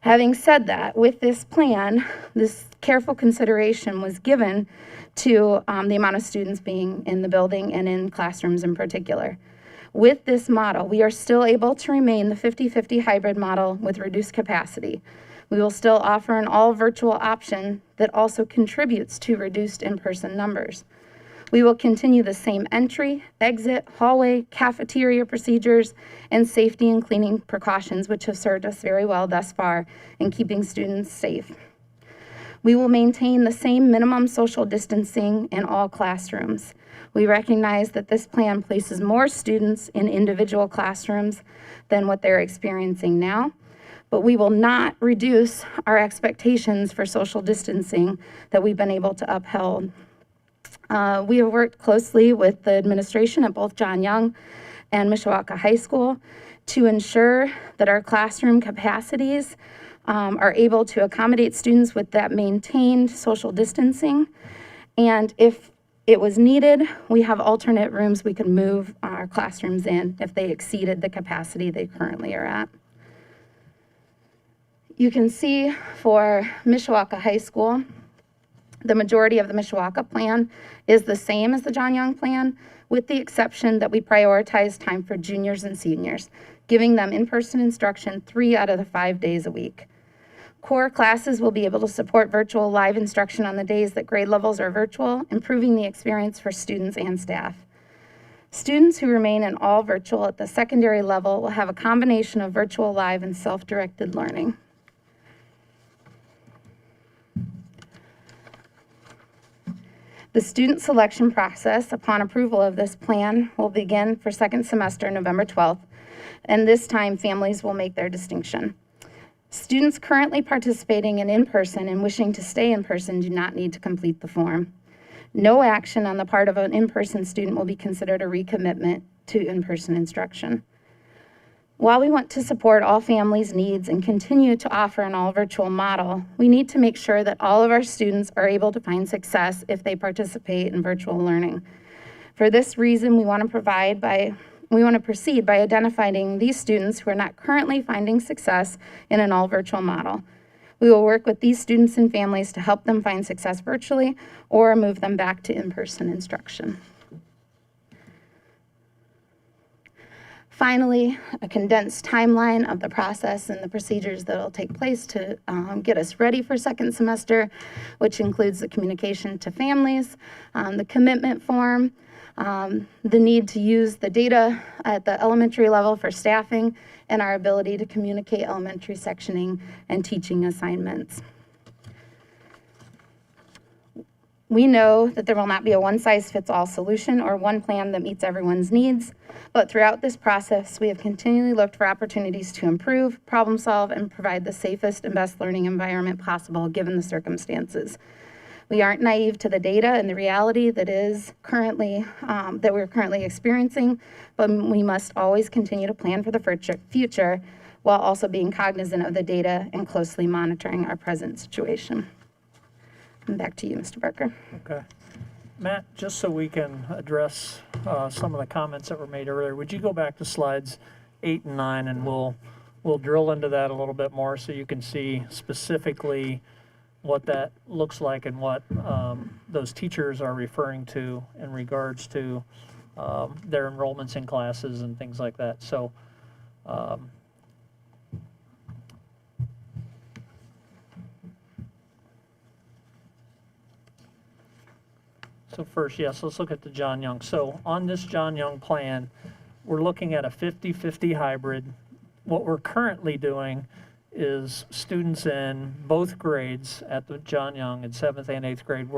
Having said that, with this plan, this careful consideration was given to the amount of students being in the building and in classrooms in particular. With this model, we are still able to remain the 50-50 hybrid model with reduced capacity. We will still offer an all virtual option that also contributes to reduced in-person numbers. We will continue the same entry, exit, hallway, cafeteria procedures, and safety and cleaning precautions, which have served us very well thus far in keeping students safe. We will maintain the same minimum social distancing in all classrooms. We recognize that this plan places more students in individual classrooms than what they're experiencing now, but we will not reduce our expectations for social distancing that we've been able to uphold. We have worked closely with the administration at both John Young and Mishawaka High School to ensure that our classroom capacities are able to accommodate students with that maintained social distancing. And if it was needed, we have alternate rooms we can move our classrooms in if they exceeded the capacity they currently are at. You can see for Mishawaka High School, the majority of the Mishawaka plan is the same as the John Young plan, with the exception that we prioritize time for juniors and seniors, giving them in-person instruction 3 out of the 5 days a week. Core classes will be able to support virtual live instruction on the days that grade levels are virtual, improving the experience for students and staff. Students who remain in all virtual at the secondary level will have a combination of virtual live and self-directed learning. The student selection process upon approval of this plan will begin for second semester November 12th, and this time families will make their distinction. Students currently participating in-person and wishing to stay in person do not need to complete the form. No action on the part of an in-person student will be considered a recommitment to in-person instruction. While we want to support all families' needs and continue to offer an all-virtual model, we need to make sure that all of our students are able to find success if they participate in virtual learning. For this reason, we want to proceed by identifying these students who are not currently finding success in an all-virtual model. We will work with these students and families to help them find success virtually or move them back to in-person instruction. Finally, a condensed timeline of the process and the procedures that will take place to get us ready for second semester, which includes the communication to families, the commitment form, the need to use the data at the elementary level for staffing, and our ability to communicate elementary sectioning and teaching assignments. We know that there will not be a one-size-fits-all solution or one plan that meets everyone's needs, but throughout this process, we have continually looked for opportunities to improve, problem solve, and provide the safest and best learning environment possible given the circumstances. We aren't naive to the data and the reality that is currently, that we're currently experiencing, but we must always continue to plan for the future while also being cognizant of the data and closely monitoring our present situation. And back to you, Mr. Barker. Okay. Matt, just so we can address some of the comments that were made earlier, would you go back to slides 8 and 9, and we'll drill into that a little bit more so you can see specifically what that looks like and what those teachers are referring to in regards to their enrollments in classes and things like that. So So first, yes, let's look at the John Young. So on this John Young plan, we're looking at a 50-50 hybrid. What we're currently doing is students in both grades at the John Young in 7th and 8th grade,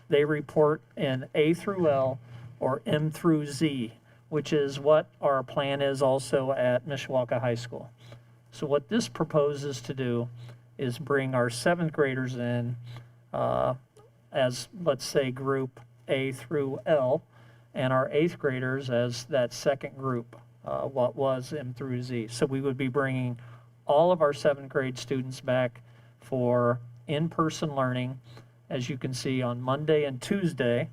they report in A through L or M through Z, which is what our plan is also at Mishawaka High School. So what this proposes to do is bring our 7th graders in as, let's say, group A through L, and our 8th graders as that second group, what was M through Z. So we would be bringing all of our 7th grade students back for in-person learning. As you can see, on Monday and Tuesday,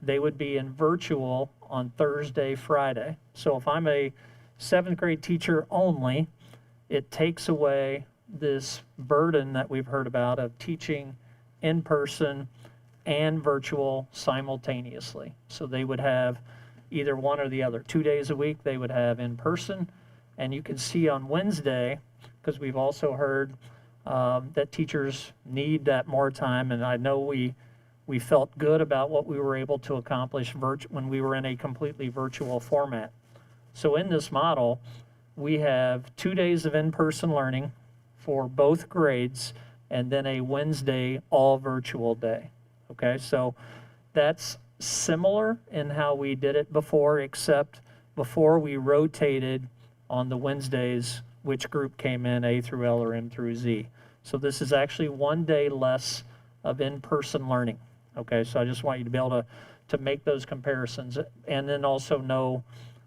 they would be in virtual on Thursday, Friday. So if I'm a 7th grade teacher only, it takes away this burden that we've heard about of teaching in person and virtual simultaneously. So they would have either one or the other. 2 days a week they would have in person, and you can see on Wednesday, because we've also heard that teachers need that more time, and I know we felt good about what we were able to accomplish when we were in a completely virtual format. So in this model, we have 2 days of in-person learning for both grades, and then a Wednesday all virtual day. Okay, so that's similar in how we did it before, except before we rotated on the Wednesdays which group came in, A through L or M through Z. So this is actually 1 day less of in-person learning. Okay, so I just want you to be able to make those comparisons and then also know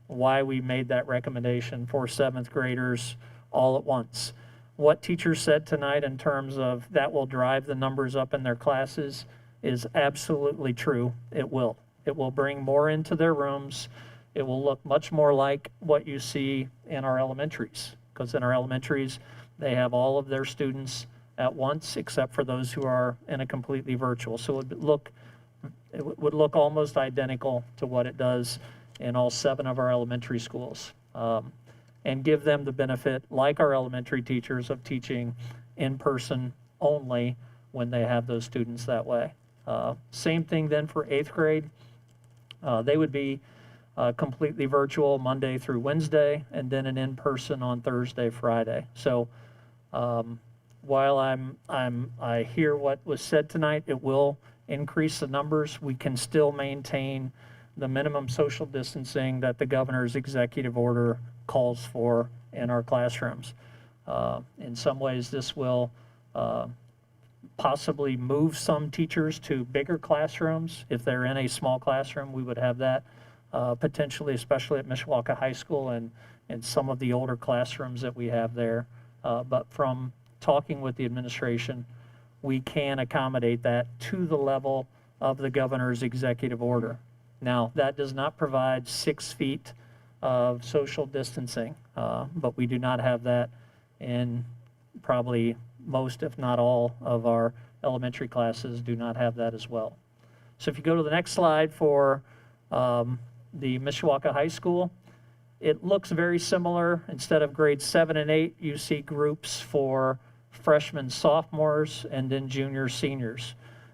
why we made that recommendation for 7th graders all at once. What teachers said tonight in terms of that will drive the numbers up in their classes is absolutely true. It will. It will bring more into their rooms. It will look much more like what you see in our elementaries, because in our elementaries, they have all of their students at once, except for those who are in a completely virtual. So it would look almost identical to what it does in all 7 of our elementary schools, and give them the benefit, like our elementary teachers, of teaching in person only when they have those students that way. Same thing then for 8th grade. They would be completely virtual Monday through Wednesday, and then an in-person on Thursday, Friday. So while I hear what was said tonight, it will increase the numbers. We can still maintain the minimum social distancing that the governor's executive order calls for in our classrooms. In some ways, this will possibly move some teachers to bigger classrooms. If they're in a small classroom, we would have that potentially, especially at Mishawaka High School and some of the older classrooms that we have there. But from talking with the administration, we can accommodate that to the level of the governor's executive order. Now, that does not provide 6 feet of social distancing, but we do not have that in probably most, if not all, of our elementary classes do not have that as well. So if you go to the next slide for the Mishawaka High School, it looks very similar. Instead of grades 7 and 8, you see groups for freshmen, sophomores, and then juniors, seniors.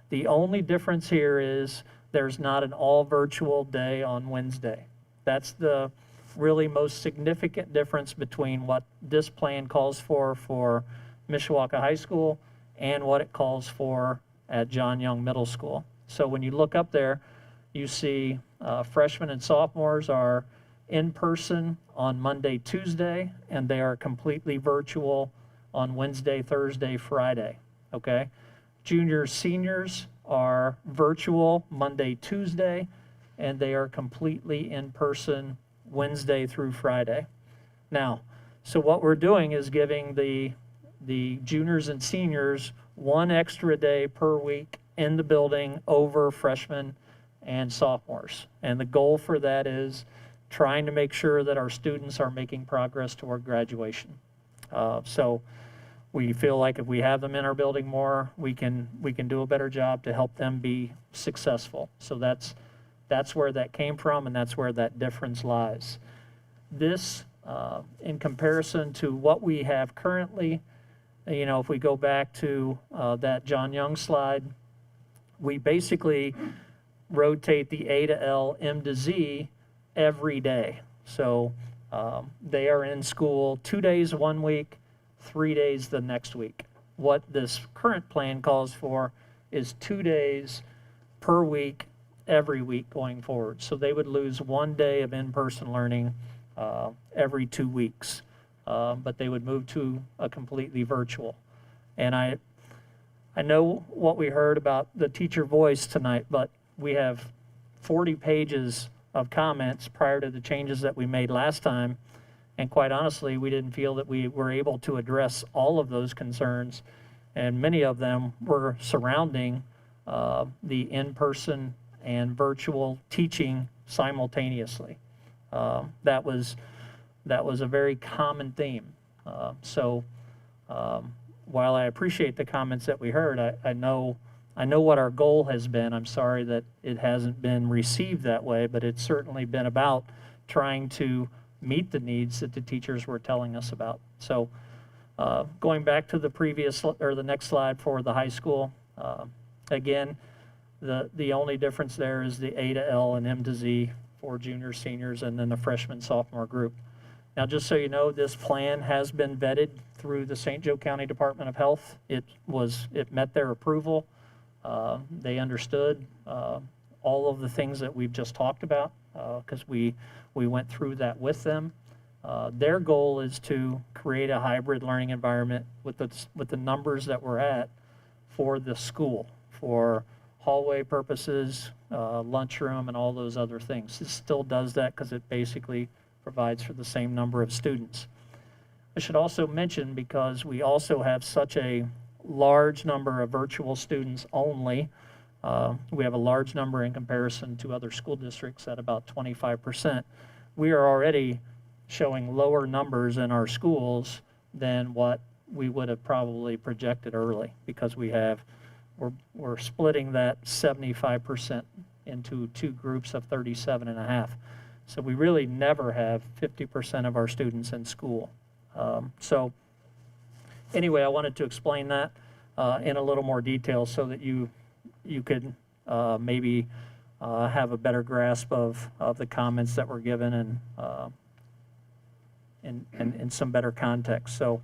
The only difference here is there's not an all virtual day on Wednesday. That's the really most significant difference between what this plan calls for Mishawaka High School and what it calls for at John Young Middle School. So when you look up there, you see freshmen and sophomores are in person on Monday, Tuesday, and they are completely virtual on Wednesday, Thursday, Friday, okay? Juniors, seniors are virtual Monday, Tuesday, and they are completely in person Wednesday through Friday. Now, so what we're doing is giving the juniors and seniors 1 extra day per week in the building over freshmen and sophomores. And the goal for that is trying to make sure that our students are making progress toward graduation. So we feel like if we have them in our building more, we can do a better job to help them be successful. So that's where that came from, and that's where that difference lies. This, in comparison to what we have currently, you know, if we go back to that John Young slide, we basically rotate the A to L, M to Z every day. So they are in school 2 days one week, 3 days the next week. What this current plan calls for is 2 days per week, every week going forward. So they would lose 1 day of in-person learning every 2 weeks, but they would move to a completely virtual. And I know what we heard about the teacher voice tonight, but we have 40 pages of comments prior to the changes that we made last time. And quite honestly, we didn't feel that we were able to address all of those concerns. And many of them were surrounding the in-person and virtual teaching simultaneously. That was a very common theme. So while I appreciate the comments that we heard, I know what our goal has been. I'm sorry that it hasn't been received that way, but it's certainly been about trying to meet the needs that the teachers were telling us about. So going back to the previous, or the next slide for the high school, again, the only difference there is the A to L and M to Z for juniors, seniors, and then the freshman, sophomore group. Now, just so you know, this plan has been vetted through the St. Joe County Department of Health. It met their approval. They understood all of the things that we've just talked about because we went through that with them. Their goal is to create a hybrid learning environment with the numbers that we're at for the school, for hallway purposes, lunchroom, and all those other things. It still does that because it basically provides for the same number of students. I should also mention, because we also have such a large number of virtual students only, we have a large number in comparison to other school districts at about 25%. We are already showing lower numbers in our schools than what we would have probably projected early, because we're splitting that 75% into 2 groups of 37.5. So we really never have 50% of our students in school. So anyway, I wanted to explain that in a little more detail so that you could maybe have a better grasp of the comments that were given and in some better context. So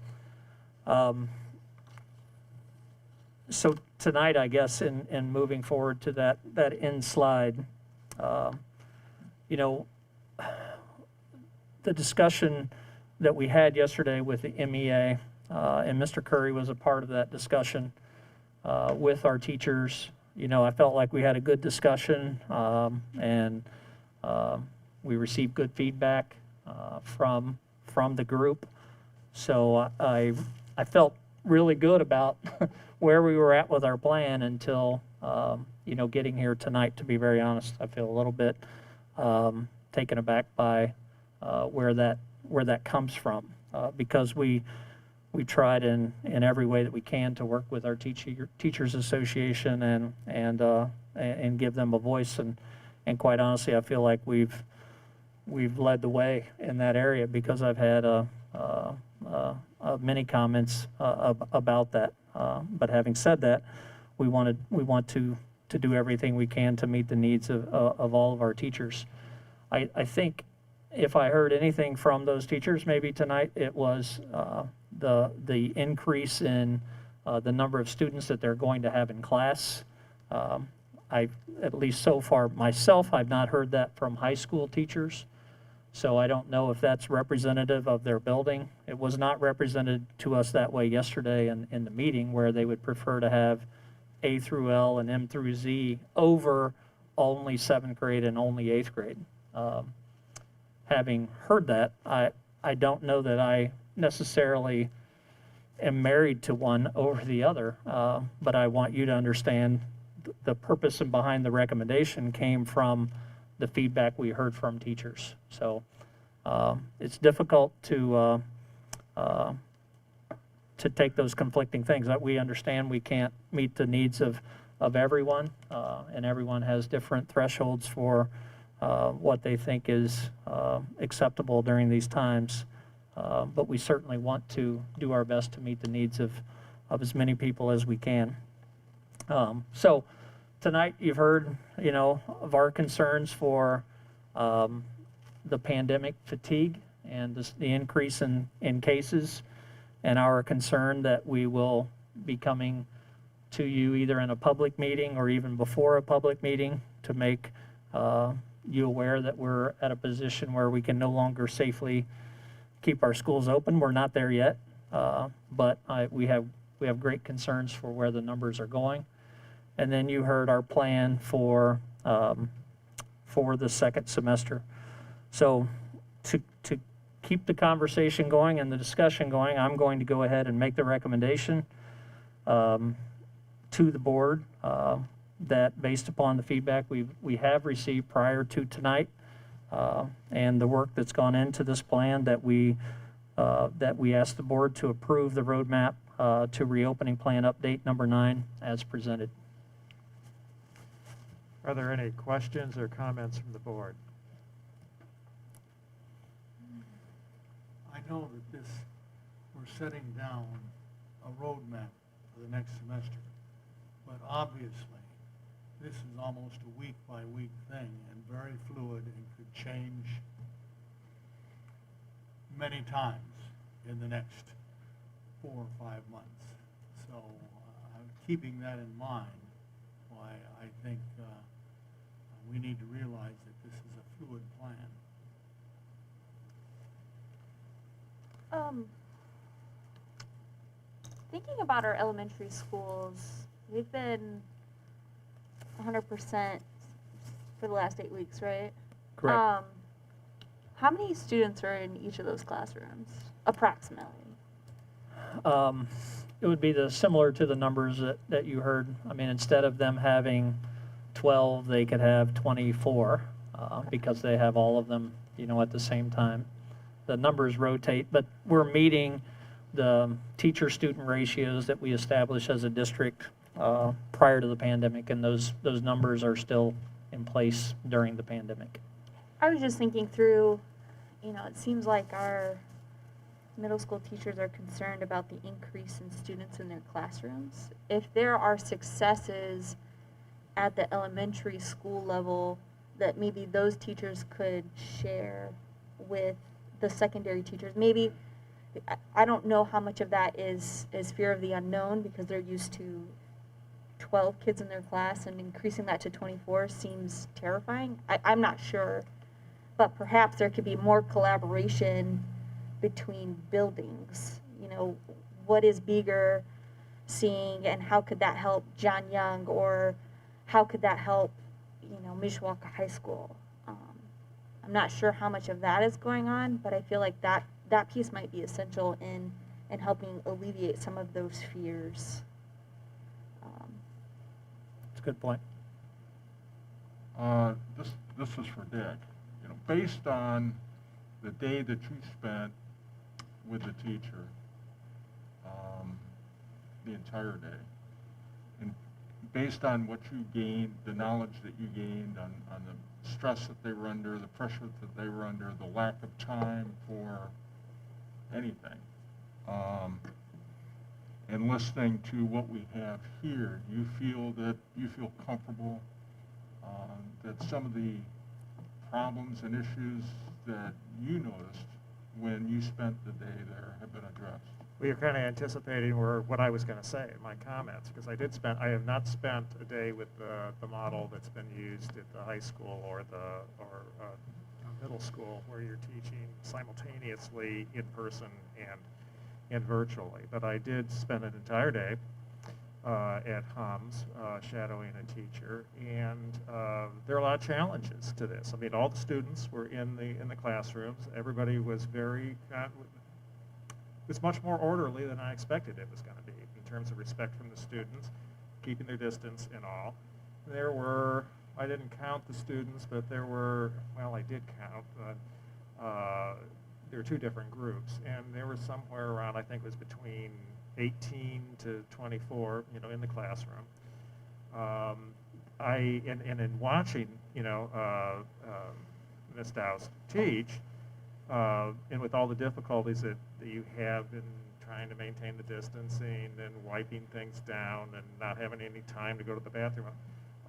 so tonight, I guess, in moving forward to that end slide, you know, the discussion that we had yesterday with the MEA, and Mr. Curry was a part of that discussion with our teachers. You know, I felt like we had a good discussion, and we received good feedback from the group. So I felt really good about where we were at with our plan until, you know, getting here tonight, to be very honest. I feel a little bit taken aback by where that comes from, because we tried in every way that we can to work with our teachers association and give them a voice, and quite honestly, I feel like we've led the way in that area, because I've had many comments about that. But having said that, we want to do everything we can to meet the needs of all of our teachers. I think if I heard anything from those teachers maybe tonight, it was the increase in the number of students that they're going to have in class. At least so far myself, I've not heard that from high school teachers. So I don't know if that's representative of their building. It was not represented to us that way yesterday in the meeting, where they would prefer to have A through L and M through Z over only 7th grade and only 8th grade. Having heard that, I don't know that I necessarily am married to one over the other, but I want you to understand the purpose and behind the recommendation came from the feedback we heard from teachers. So it's difficult to take those conflicting things. We understand we can't meet the needs of everyone, and everyone has different thresholds for what they think is acceptable during these times. But we certainly want to do our best to meet the needs of as many people as we can. So tonight you've heard, of our concerns for the pandemic fatigue and the increase in cases, and our concern that we will be coming to you either in a public meeting or even before a public meeting to make you aware that we're at a position where we can no longer safely keep our schools open. We're not there yet, but we have great concerns for where the numbers are going. And then you heard our plan for the second semester. So to keep the conversation going and the discussion going, I'm going to go ahead and make the recommendation to the board that based upon the feedback we have received prior to tonight and the work that's gone into this plan, that we ask the board to approve the roadmap to reopening plan update number 9 as presented. Are there any questions or comments from the board? I know that we're setting down a roadmap for the next semester, but obviously, this is almost a week-by-week thing and very fluid and could change many times in the next 4 or 5 months. So keeping that in mind, why I think we need to realize that this is a fluid plan. Thinking about our elementary schools, we've been 100% for the last 8 weeks, right? Correct. How many students are in each of those classrooms, approximately? It would be similar to the numbers that you heard. I mean, instead of them having 12, they could have 24 because they have all of them, at the same time. The numbers rotate, but we're meeting the teacher-student ratios that we established as a district prior to the pandemic, and those numbers are still in place during the pandemic. I was just thinking through, it seems like our middle school teachers are concerned about the increase in students in their classrooms. If there are successes at the elementary school level that maybe those teachers could share with the secondary teachers, maybe, I don't know how much of that is fear of the unknown because they're used to 12 kids in their class, and increasing that to 24 seems terrifying. I'm not sure, but perhaps there could be more collaboration between buildings. What is Beager seeing, and how could that help John Young, or how could that help, Mishawaka High School? I'm not sure how much of that is going on, but I feel like that piece might be essential in helping alleviate some of those fears. That's a good point. This is for Dick. Based on the day that you spent with the teacher, the entire day, and based on what you gained, the knowledge that you gained on the stress that they were under, the pressure that they were under, the lack of time for anything, and listening to what we have here, do you feel comfortable that some of the problems and issues that you noticed when you spent the day there have been addressed? We are kind of anticipating what I was going to say in my comments, because I have not spent a day with the model that's been used at the high school or middle school, where you're teaching simultaneously in person and virtually. But I did spend an entire day at HUMS shadowing a teacher, and there are a lot of challenges to this. I mean, all the students were in the classrooms. Everybody was it's much more orderly than I expected it was going to be in terms of respect from the students, keeping their distance and all. There were, I didn't count the students, but there were, well, I did count. There were 2 different groups, and there was somewhere around, I think it was between 18 to 24, in the classroom. And in watching, Ms. Dowse teach, and with all the difficulties that you have in trying to maintain the distancing and wiping things down and not having any time to go to the bathroom,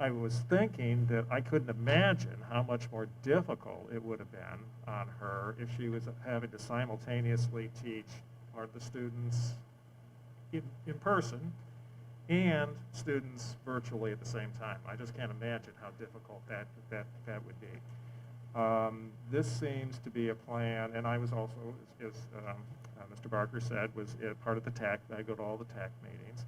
I was thinking that I couldn't imagine how much more difficult it would have been on her if she was having to simultaneously teach part of the students in person and students virtually at the same time. I just can't imagine how difficult that would be. This seems to be a plan, and I was also, as Mr. Barker said, was part of the TAC. I go to all the TAC meetings,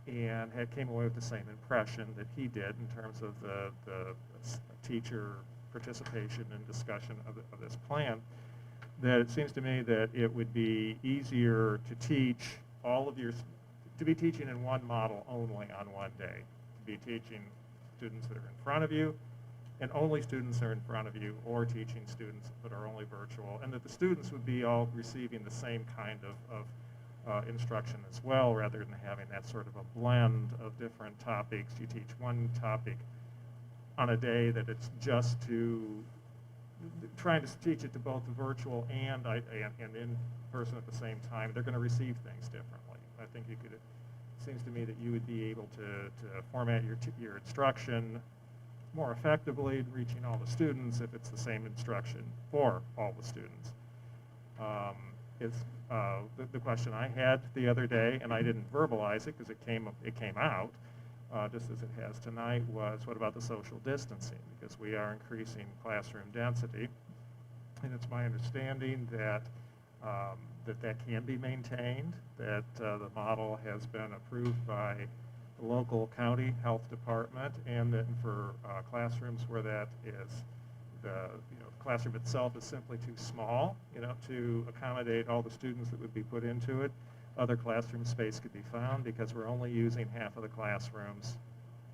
and came away with the same impression that he did in terms of the teacher participation and discussion of this plan. That it seems to me that it would be easier to teach to be teaching in one model only on one day, to be teaching students that are in front of you, and only students are in front of you, or teaching students that are only virtual, and that the students would be all receiving the same kind of instruction as well, rather than having that sort of a blend of different topics. You teach one topic on a day that it's just trying to teach it to both the virtual and in person at the same time. They're going to receive things differently. I think it seems to me that you would be able to format your instruction more effectively, reaching all the students if it's the same instruction for all the students. The question I had the other day, and I didn't verbalize it because it came out, just as it has tonight, was what about the social distancing? Because we are increasing classroom density, and it's my understanding that that can be maintained, that the model has been approved by the local county health department, and that for classrooms where that is, the classroom itself is simply too small, to accommodate all the students that would be put into it, other classroom space could be found, because we're only using half of the classrooms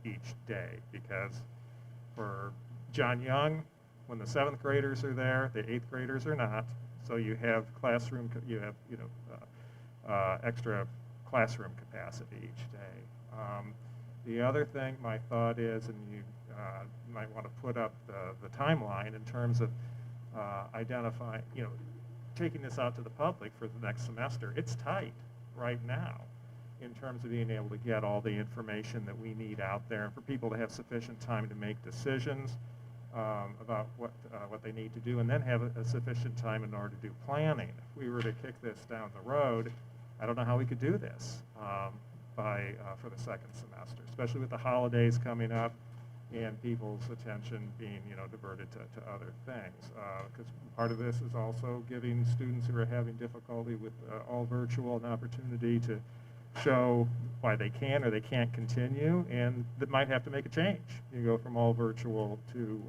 each day. Because for John Young, when the 7th graders are there, the 8th graders are not. So you have extra classroom capacity each day. The other thing, my thought is, and you might want to put up the timeline in terms of identifying, taking this out to the public for the next semester. It's tight right now in terms of being able to get all the information that we need out there, and for people to have sufficient time to make decisions about what they need to do, and then have a sufficient time in order to do planning. If we were to kick this down the road, I don't know how we could do this for the second semester, especially with the holidays coming up and people's attention being diverted to other things. Because part of this is also giving students who are having difficulty with all virtual an opportunity to show why they can or they can't continue, and that might have to make a change. You go from all virtual to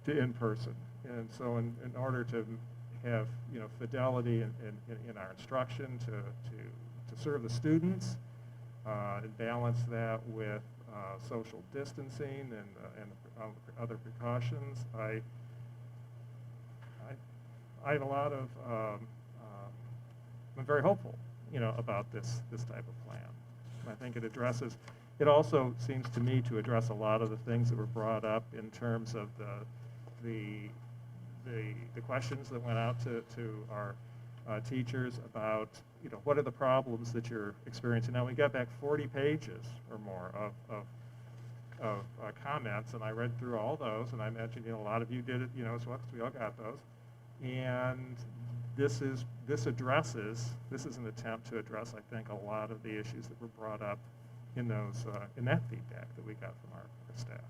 in person. And so in order to have fidelity in our instruction to serve the students, and balance that with social distancing and other precautions, I have a lot of, I'm very hopeful, about this type of plan. I think it also seems to me to address a lot of the things that were brought up in terms of the questions that went out to our teachers about, what are the problems that you're experiencing. Now, we got back 40 pages or more of comments, and I read through all those, and I imagine, a lot of you did it, as well, because we all got those. And this is an attempt to address, I think, a lot of the issues that were brought up in that feedback that we got from our staff.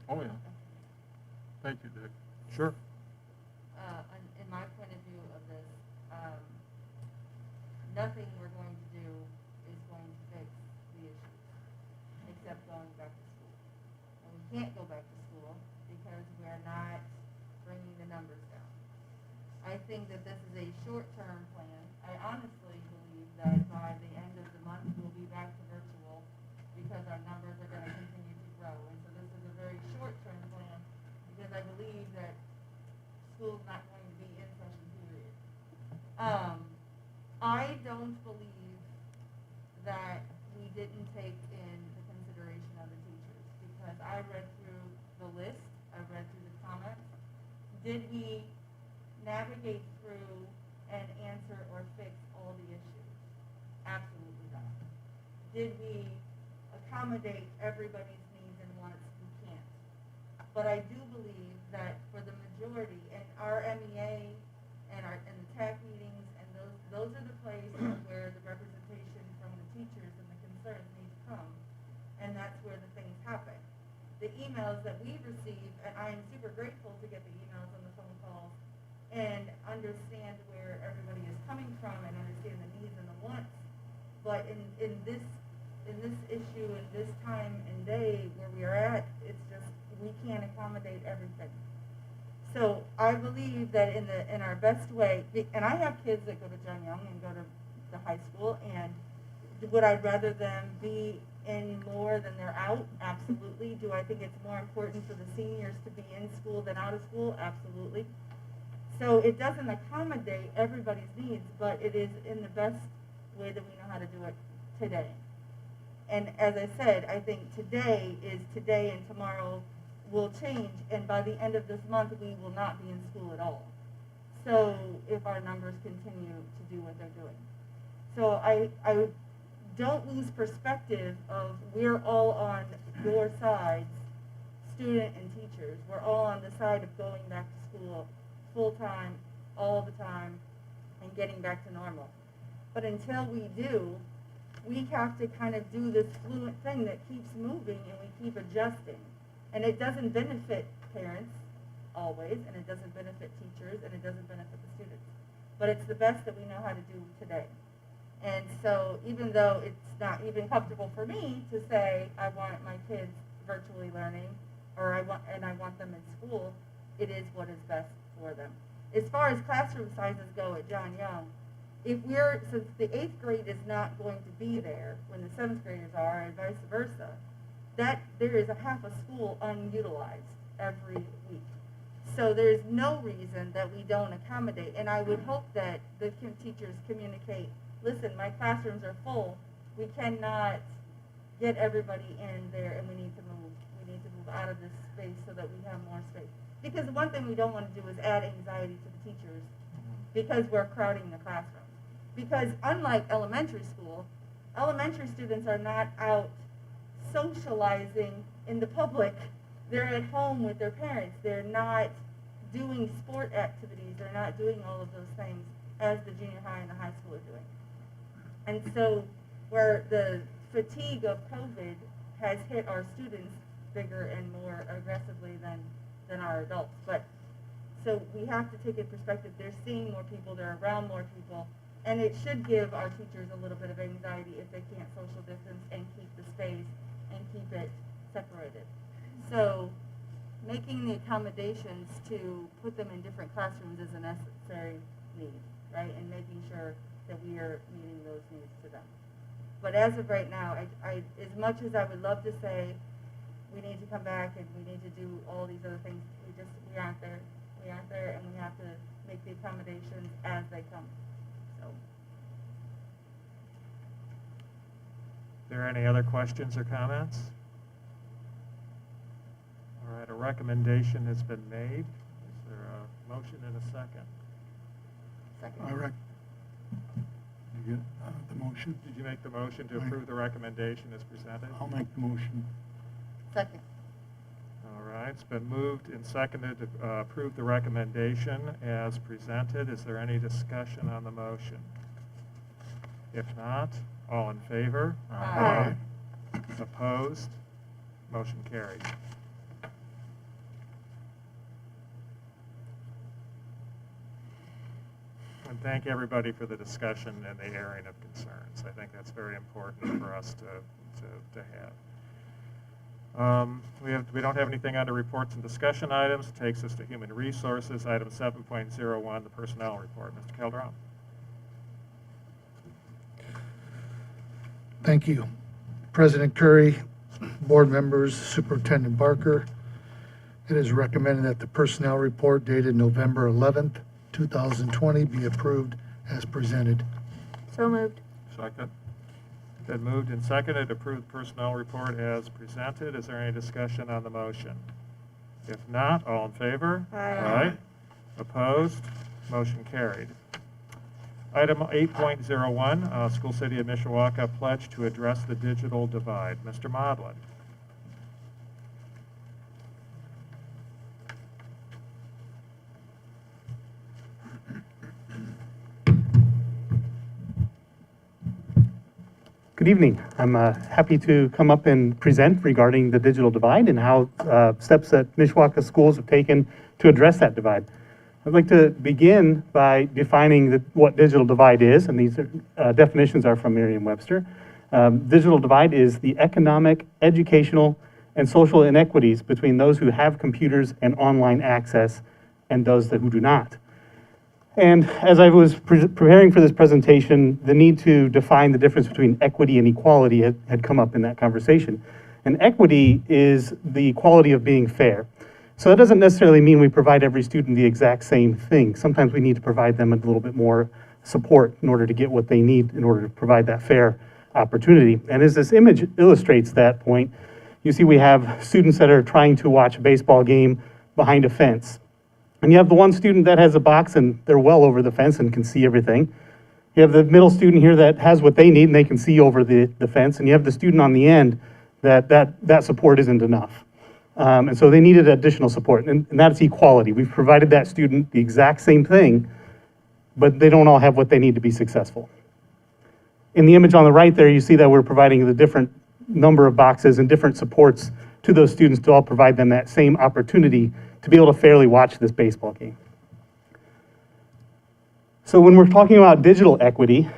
Oh, yeah. Thank you, Dick. Sure. In my point of view of this, nothing we're going to do is going to fix the issues, except going back to school. And we can't go back to school because we're not bringing the numbers down. I think that this is a short-term plan. I honestly believe that by the end of the month, we'll be back to virtual because our numbers are going to continue to grow. And so this is a very short-term plan because I believe that school's not going to be in session, period. I don't believe that we didn't take in the consideration of the teachers because I read through the list, I read through the comments. Did we navigate through and answer or fix all the issues? Absolutely not. Did we accommodate everybody's needs and wants? We can't. But I do believe that for the majority, and our MEA and the TAC meetings, and those are the places where the representation from the teachers and the concerns need to come, and that's where the things happen. The emails that we receive, and I am super grateful to get the emails and the phone calls, and understand where everybody is coming from and understand the needs and the wants. But in this issue, in this time and day where we are at, it's just we can't accommodate everything. So I believe that in our best way, and I have kids that go to John Young and go to the high school, and would I rather them be in more than they're out? Absolutely. Do I think it's more important for the seniors to be in school than out of school? Absolutely. So it doesn't accommodate everybody's needs, but it is in the best way that we know how to do it today. And as I said, I think today is today and tomorrow will change, and by the end of this month we will not be in school at all. So if our numbers continue to do what they're doing. So I don't lose perspective of we're all on your sides, student and teachers. We're all on the side of going back to school full time, all the time, and getting back to normal. But until we do, we have to kind of do this fluent thing that keeps moving and we keep adjusting. And it doesn't benefit parents always, and it doesn't benefit teachers, and it doesn't benefit the students. But it's the best that we know how to do today. And so even though it's not even comfortable for me to say I want my kids virtually learning, or I want them in school, it is what is best for them. As far as classroom sizes go at John Young, since the 8th grade is not going to be there when the 7th graders are, and vice versa, that there is a half a school unutilized every week. So there's no reason that we don't accommodate. And I would hope that the teachers communicate, listen, my classrooms are full. We cannot get everybody in there, and we need to move. We need to move out of this space so that we have more space. Because one thing we don't want to do is add anxiety to the teachers because we're crowding the classrooms. Because unlike elementary school, elementary students are not out socializing in the public. They're at home with their parents. They're not doing sport activities. They're not doing all of those things as the junior high and the high school are doing. And so where the fatigue of COVID has hit our students bigger and more aggressively than our adults. But so we have to take in perspective, they're seeing more people, they're around more people, and it should give our teachers a little bit of anxiety if they can't social distance and keep the space and keep it separated. So making the accommodations to put them in different classrooms is a necessary need, right? And making sure that we are meeting those needs to them. But as of right now, I as much as I would love to say we need to come back and we need to do all these other things, we aren't there. We aren't there, and we have to make the accommodations as they come. So. Are there any other questions or comments? All right, a recommendation has been made. Is there a motion and a second? Second. You get the motion? Did you make the motion to approve the recommendation as presented? I'll make the motion. Second. All right, it's been moved and seconded to approve the recommendation as presented. Is there any discussion on the motion? If not, all in favor? Aye. Opposed? Motion carried. And thank everybody for the discussion and the airing of concerns. I think that's very important for us to have. We don't have anything under reports and discussion items. It takes us to human resources. Item 7.01, the personnel report. Mr. Calderon. Thank you. President Curry, board members, Superintendent Barker, it is recommended that the personnel report dated November 11th, 2020 be approved as presented. So moved. Second. Been moved and seconded to approve the personnel report as presented. Is there any discussion on the motion? If not, all in favor? Aye. Opposed? Motion carried. Item 8.01, School City of Mishawaka pledge to address the digital divide. Mr. Modlin. Good evening. I'm happy to come up and present regarding the digital divide and how steps that Mishawaka schools have taken to address that divide. I'd like to begin by defining what digital divide is, and these definitions are from Merriam-Webster. Digital divide is the economic, educational, and social inequities between those who have computers and online access and those who do not. And as I was preparing for this presentation, the need to define the difference between equity and equality had come up in that conversation. And equity is the quality of being fair. So that doesn't necessarily mean we provide every student the exact same thing. Sometimes we need to provide them a little bit more support in order to get what they need in order to provide that fair opportunity. And as this image illustrates that point, you see we have students that are trying to watch a baseball game behind a fence. And you have the one student that has a box and they're well over the fence and can see everything. You have the middle student here that has what they need and they can see over the fence. And you have the student on the end that support isn't enough. And so they needed additional support, and that's equality. We've provided that student the exact same thing, but they don't all have what they need to be successful. In the image on the right there, you see that we're providing the different number of boxes and different supports to those students to all provide them that same opportunity to be able to fairly watch this baseball game. So when we're talking about digital equity,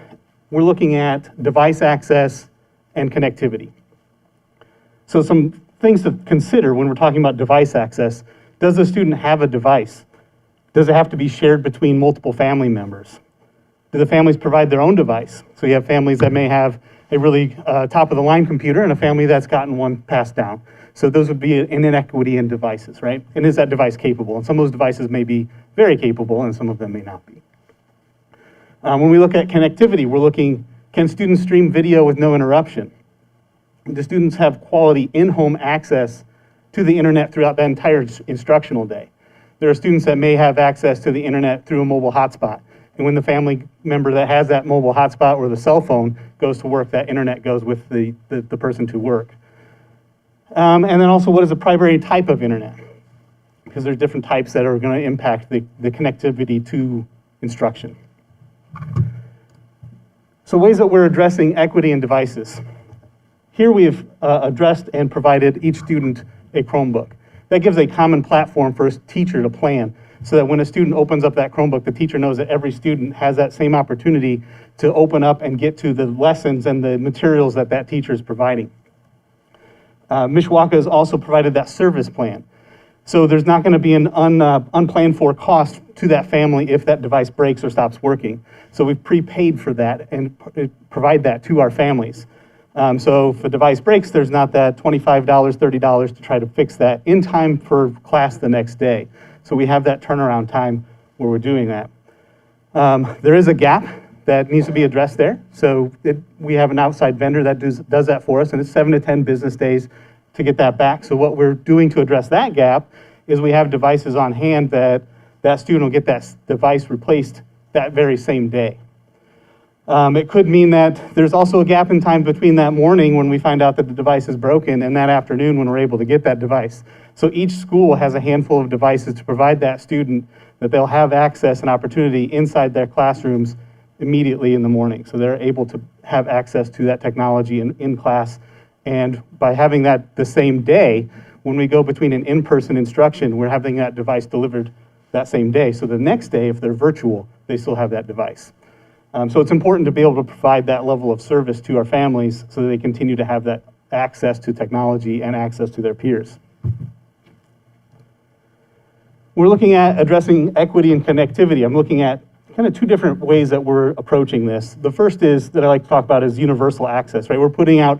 we're looking at device access and connectivity. So some things to consider when we're talking about device access. Does the student have a device? Does it have to be shared between multiple family members? Do the families provide their own device? So you have families that may have a really top-of-the-line computer and a family that's gotten one passed down. So those would be an inequity in devices, right? And is that device capable? And some of those devices may be very capable and some of them may not be. When we look at connectivity, we're looking, can students stream video with no interruption? Do students have quality in-home access to the internet throughout the entire instructional day? There are students that may have access to the internet through a mobile hotspot. And when the family member that has that mobile hotspot or the cell phone goes to work, that internet goes with the person to work. And then also, what is the primary type of internet? Because there's different types that are going to impact the connectivity to instruction. So ways that we're addressing equity in devices. Here we have addressed and provided each student a Chromebook. That gives a common platform for a teacher to plan so that when a student opens up that Chromebook, the teacher knows that every student has that same opportunity to open up and get to the lessons and the materials that that teacher is providing. Mishawaka has also provided that service plan. So there's not going to be an unplanned for cost to that family if that device breaks or stops working. So we've prepaid for that and provide that to our families. So if a device breaks, there's not that $25, $30 to try to fix that in time for class the next day. So we have that turnaround time where we're doing that. There is a gap that needs to be addressed there. So we have an outside vendor that does that for us, and it's 7 to 10 business days to get that back. So what we're doing to address that gap is we have devices on hand that student will get that device replaced that very same day. It could mean that there's also a gap in time between that morning when we find out that the device is broken and that afternoon when we're able to get that device. So each school has a handful of devices to provide that student that they'll have access and opportunity inside their classrooms immediately in the morning. So they're able to have access to that technology in class. And by having that the same day, when we go between an in-person instruction, we're having that device delivered that same day. So the next day, if they're virtual, they still have that device. So it's important to be able to provide that level of service to our families so that they continue to have that access to technology and access to their peers. We're looking at addressing equity and connectivity. I'm looking at kind of two different ways that we're approaching this. The first is that I like to talk about is universal access, right? We're putting out,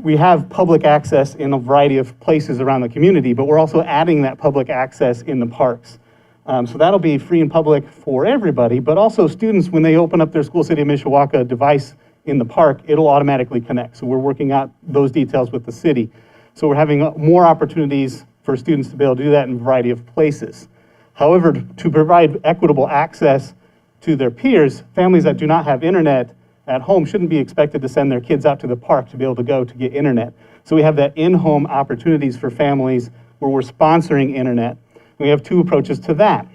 we have public access in a variety of places around the community, but we're also adding that public access in the parks. So that'll be free and public for everybody, but also students, when they open up their School City of Mishawaka device in the park, it'll automatically connect. So we're working out those details with the city. So we're having more opportunities for students to be able to do that in a variety of places. However, to provide equitable access to their peers, families that do not have internet at home shouldn't be expected to send their kids out to the park to be able to go to get internet. So we have that in-home opportunities for families where we're sponsoring internet. We have two approaches to that.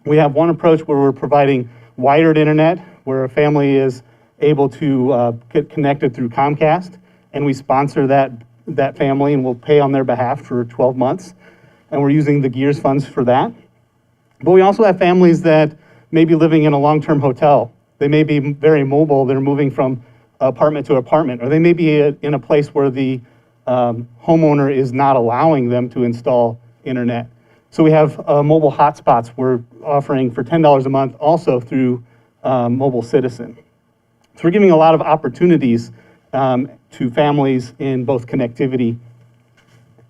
We have one approach where we're providing wired internet, where a family is able to get connected through Comcast, and we sponsor that family and we'll pay on their behalf for 12 months. And we're using the GEARS funds for that. But we also have families that may be living in a long-term hotel. They may be very mobile, they're moving from apartment to apartment, or they may be in a place where the homeowner is not allowing them to install internet. So we have mobile hotspots we're offering for $10 a month also through Mobile Citizen. So we're giving a lot of opportunities to families in both connectivity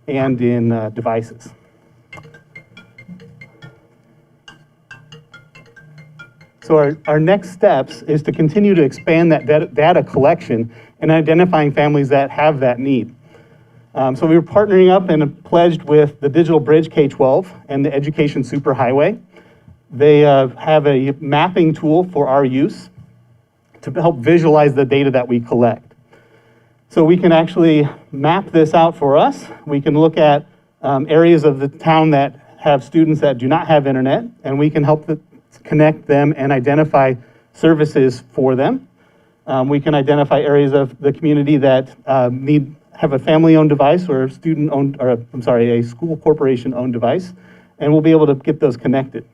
and in devices. So our next steps is to continue to expand that data collection and identifying families that have that need. So we were partnering up and pledged with the Digital Bridge K-12 and the Education Superhighway. They have a mapping tool for our use to help visualize the data that we collect. So we can actually map this out for us. We can look at areas of the town that have students that do not have internet, and we can help connect them and identify services for them. We can identify areas of the community that have a family-owned device or a student-owned, or a school corporation-owned device, and we'll be able to get those connected.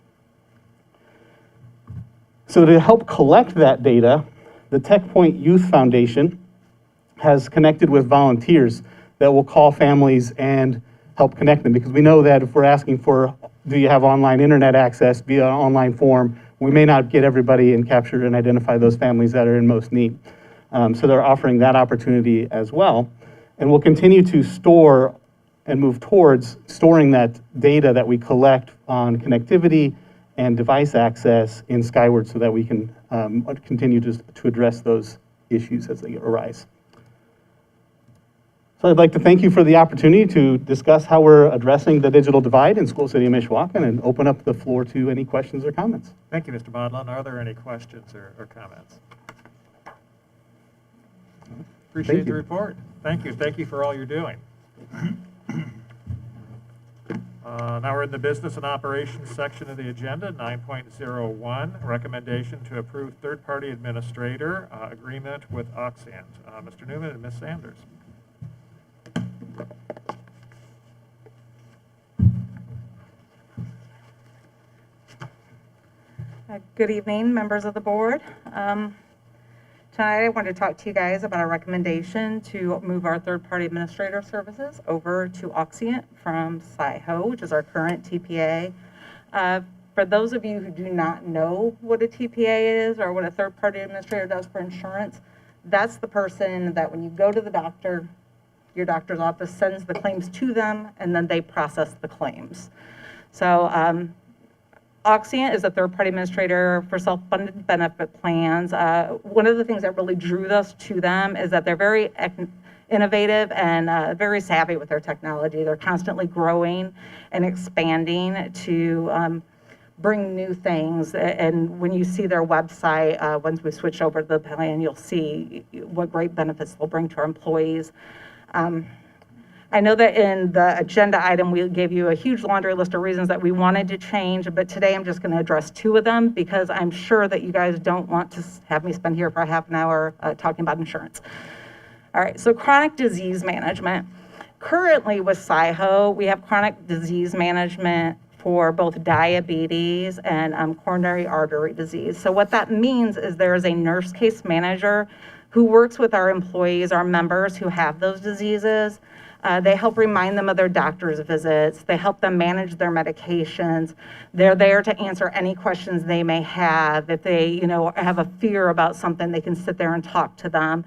So to help collect that data, the TechPoint Youth Foundation has connected with volunteers that will call families and help connect them, because we know that if we're asking for, do you have online internet access via an online form, we may not get everybody and capture and identify those families that are in most need. So they're offering that opportunity as well. And we'll continue to store and move towards storing that data that we collect on connectivity and device access in Skyward so that we can continue to address those issues as they arise. So I'd like to thank you for the opportunity to discuss how we're addressing the digital divide in School City of Mishawaka and open up the floor to any questions or comments. Thank you, Mr. Modlin. Are there any questions or comments? Appreciate the report. Thank you. Thank you for all you're doing. Now we're in the business and operations section of the agenda, 9.01, recommendation to approve third-party administrator agreement with Auditorium. Mr. Newman and Ms. Sanders. Good evening, members of the board. Tonight I want to talk to you guys about a recommendation to move our third-party administrator services over to Auditorium from SciHo, which is our current TPA. For those of you who do not know what a TPA is or what a third-party administrator does for insurance, that's the person that when you go to the doctor, your doctor's office sends the claims to them, and then they process the claims. So Auditorium is a third-party administrator for self-funded benefit plans. One of the things that really drew us to them is that they're very innovative and very savvy with their technology. They're constantly growing and expanding to bring new things. And when you see their website, once we switch over to the plan, you'll see what great benefits they'll bring to our employees. I know that in the agenda item, we gave you a huge laundry list of reasons that we wanted to change, but today I'm just going to address two of them because I'm sure that you guys don't want to have me spend here for a half an hour talking about insurance. All right, so chronic disease management. Currently with SciHo, we have chronic disease management for both diabetes and coronary artery disease. So what that means is there is a nurse case manager who works with our employees, our members who have those diseases. They help remind them of their doctor's visits. They help them manage their medications. They're there to answer any questions they may have. If they, have a fear about something, they can sit there and talk to them.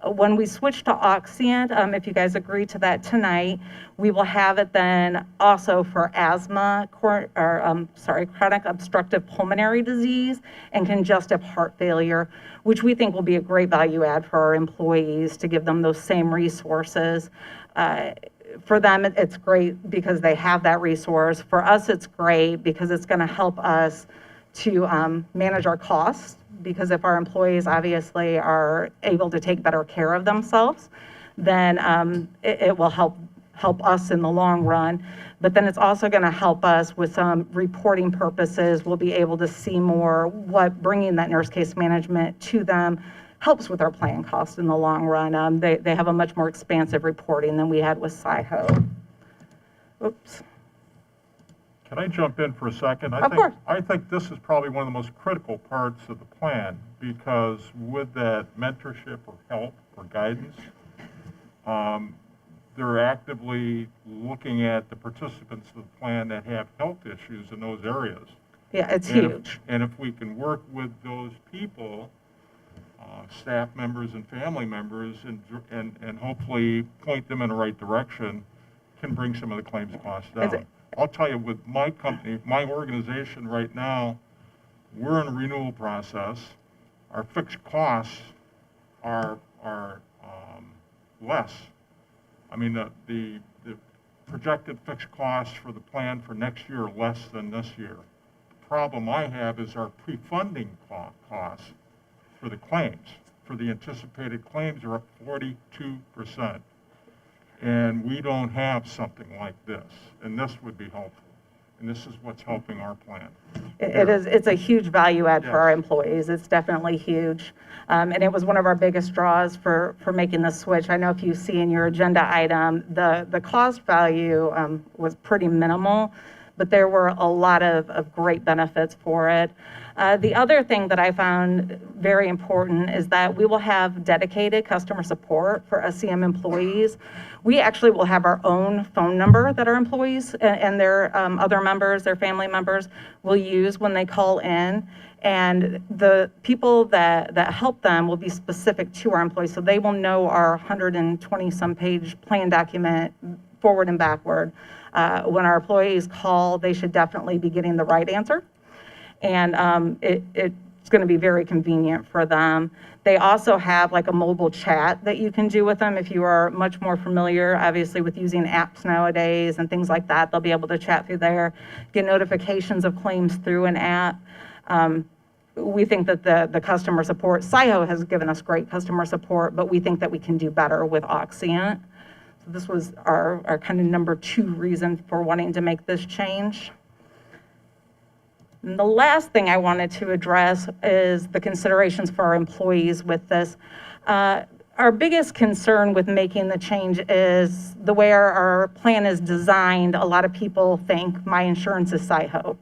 When we switch to Auditorium, if you guys agree to that tonight, we will have it then also for asthma, chronic obstructive pulmonary disease and congestive heart failure, which we think will be a great value add for our employees to give them those same resources. For them, it's great because they have that resource. For us, it's great because it's going to help us to manage our costs, because if our employees obviously are able to take better care of themselves, then it will help us in the long run. But then it's also going to help us with some reporting purposes. We'll be able to see more what bringing that nurse case management to them helps with our plan costs in the long run. They have a much more expansive reporting than we had with SciHo. Oops. Can I jump in for a second? Of course. I think this is probably one of the most critical parts of the plan, because with that mentorship or help or guidance, they're actively looking at the participants of the plan that have health issues in those areas. Yeah, it's huge. And if we can work with those people, staff members and family members, and hopefully point them in the right direction, can bring some of the claims costs down. I'll tell you, with my company, my organization right now, we're in a renewal process. Our fixed costs are less. I mean, the projected fixed costs for the plan for next year are less than this year. The problem I have is our pre-funding costs for the claims, for the anticipated claims, are up 42%. And we don't have something like this, and this would be helpful. And this is what's helping our plan. It's a huge value add for our employees. It's definitely huge. And it was one of our biggest draws for making the switch. I know if you see in your agenda item, the cost value was pretty minimal, but there were a lot of great benefits for it. The other thing that I found very important is that we will have dedicated customer support for SCM employees. We actually will have our own phone number that our employees and their other members, their family members, will use when they call in. And the people that help them will be specific to our employees. So they will know our 120-some page plan document forward and backward. When our employees call, they should definitely be getting the right answer. And it's going to be very convenient for them. They also have like a mobile chat that you can do with them if you are much more familiar, obviously, with using apps nowadays and things like that. They'll be able to chat through there, get notifications of claims through an app. We think that the customer support, SciHo has given us great customer support, but we think that we can do better with Auxient. So this was our kind of number 2 reason for wanting to make this change. And the last thing I wanted to address is the considerations for our employees with this. Our biggest concern with making the change is the way our plan is designed. A lot of people think my insurance is SciHo,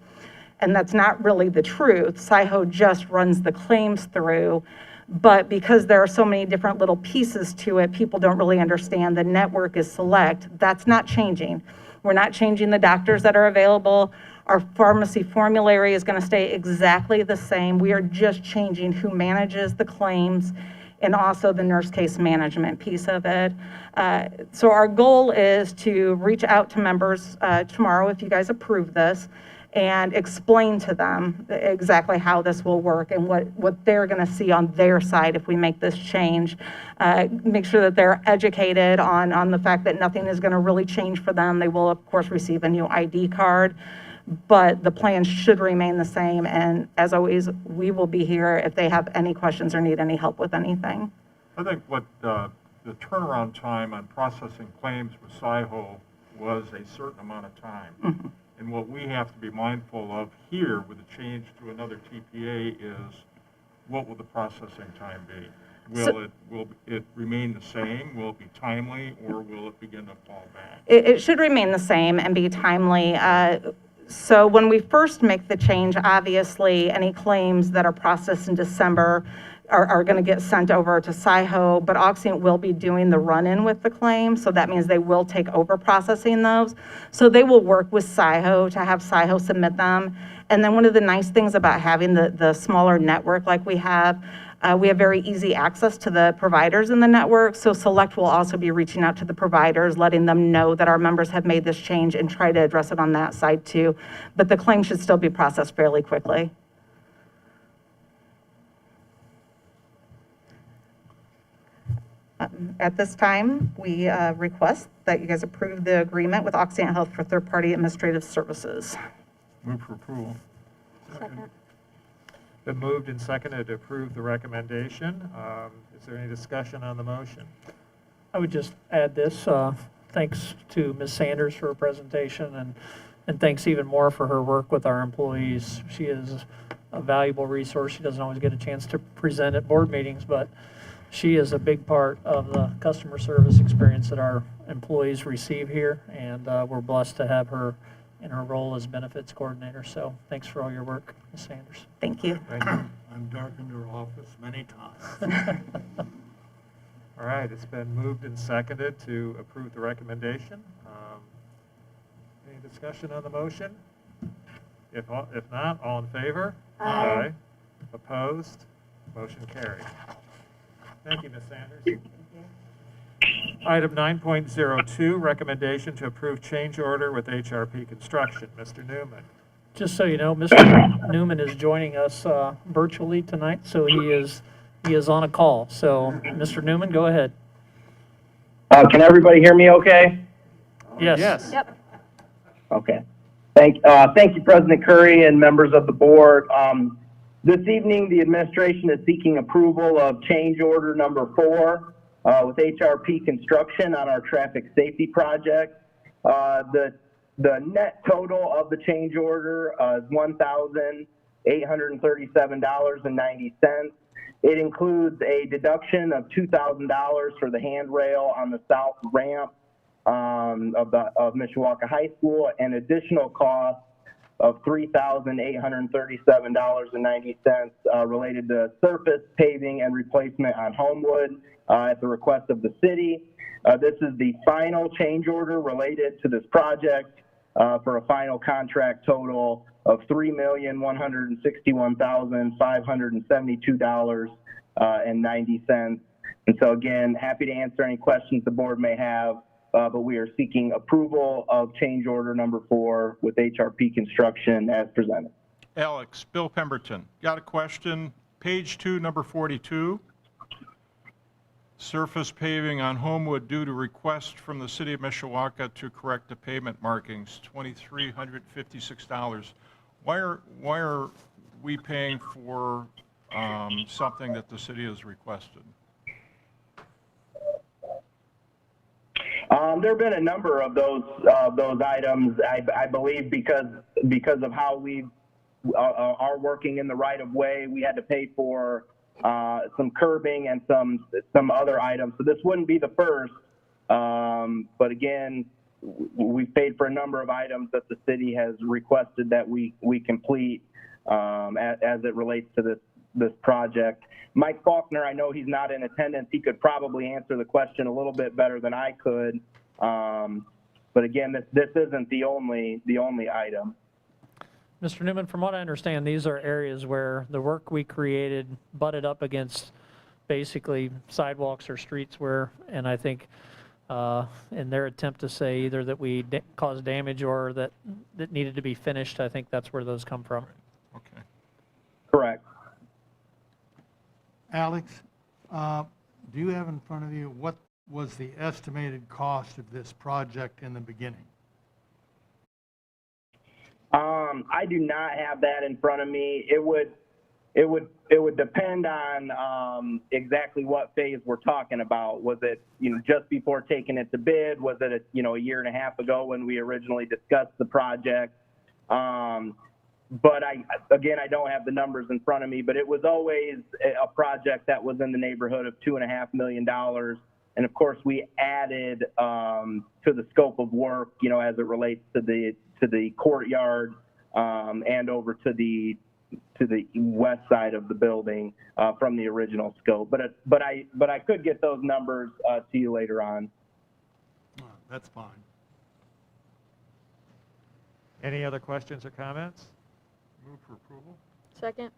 and that's not really the truth. SciHo just runs the claims through, but because there are so many different little pieces to it, people don't really understand the network is Select. That's not changing. We're not changing the doctors that are available. Our pharmacy formulary is going to stay exactly the same. We are just changing who manages the claims and also the nurse case management piece of it. So our goal is to reach out to members tomorrow, if you guys approve this, and explain to them exactly how this will work and what they're going to see on their side if we make this change. Make sure that they're educated on the fact that nothing is going to really change for them. They will, of course, receive a new ID card, but the plan should remain the same. And as always, we will be here if they have any questions or need any help with anything. I think what the turnaround time on processing claims with SciHo was a certain amount of time. Mm-hmm. And what we have to be mindful of here with the change to another TPA is, what will the processing time be? Will it remain the same? Will it be timely, or will it begin to fall back? It should remain the same and be timely. So when we first make the change, obviously, any claims that are processed in December are going to get sent over to SciHo, but Auxient will be doing the run-in with the claim, so that means they will take over processing those. So they will work with SciHo to have SciHo submit them. And then one of the nice things about having the smaller network like we have very easy access to the providers in the network. So Select will also be reaching out to the providers, letting them know that our members have made this change and try to address it on that side too. But the claim should still be processed fairly quickly. At this time, we request that you guys approve the agreement with Auxient Health for third-party administrative services. Move for approval. Second. Been moved and seconded to approve the recommendation. Is there any discussion on the motion? I would just add this, thanks to Ms. Sanders for her presentation, and thanks even more for her work with our employees. She is a valuable resource. She doesn't always get a chance to present at board meetings, but she is a big part of the customer service experience that our employees receive here, and we're blessed to have her in her role as benefits coordinator. So thanks for all your work, Ms. Sanders. Thank you. Thank you. I've darkened her office many times. All right, it's been moved and seconded to approve the recommendation. Any discussion on the motion? If not, all in favor? Aye. Opposed? Motion carried. Thank you, Ms. Sanders. Item 9.02, recommendation to approve change order with HRP Construction. Mr. Newman. Just so you know, Mr. Newman is joining us virtually tonight, so he is on a call. So, Mr. Newman, go ahead. Can everybody hear me okay? Yes. Yes. Yep. Okay. Thank you, President Curry and members of the board. This evening, the administration is seeking approval of change order number 4 with HRP Construction on our traffic safety project. The net total of the change order is $1,837.90. It includes a deduction of $2,000 for the handrail on the south ramp of Mishawaka High School, and additional costs of $3,837.90 related to surface paving and replacement on Homewood at the request of the city. This is the final change order related to this project for a final contract total of $3,161,572.90. And so again, happy to answer any questions the board may have, but we are seeking approval of change order number 4 with HRP Construction as presented. Alex, Bill Pemberton, got a question. Page 2, number 42. Surface paving on Homewood due to request from the city of Mishawaka to correct the pavement markings, $2,356. Why are we paying for something that the city has requested? There have been a number of those items, I believe, because of how we are working in the right of way. We had to pay for some curbing and some other items. So this wouldn't be the first, but again, we've paid for a number of items that the city has requested that we complete as it relates to this project. Mike Faulkner, I know he's not in attendance. He could probably answer the question a little bit better than I could. But again, this isn't the only item. Mr. Newman, from what I understand, these are areas where the work we created butted up against basically sidewalks or streets and I think in their attempt to say either that we caused damage or that needed to be finished, I think that's where those come from. Okay. Correct. Alex, do you have in front of you what was the estimated cost of this project in the beginning? I do not have that in front of me. It would depend on exactly what phase we're talking about. Was it just before taking it to bid? Was it a year and a half ago when we originally discussed the project? But I don't have the numbers in front of me. But it was always a project that was in the neighborhood of $2.5 million. And of course, we added to the scope of work, as it relates to the courtyard and over to the west side of the building from the original scope. But I could get those numbers to you later on. That's fine. Any other questions or comments? Move for approval. Second.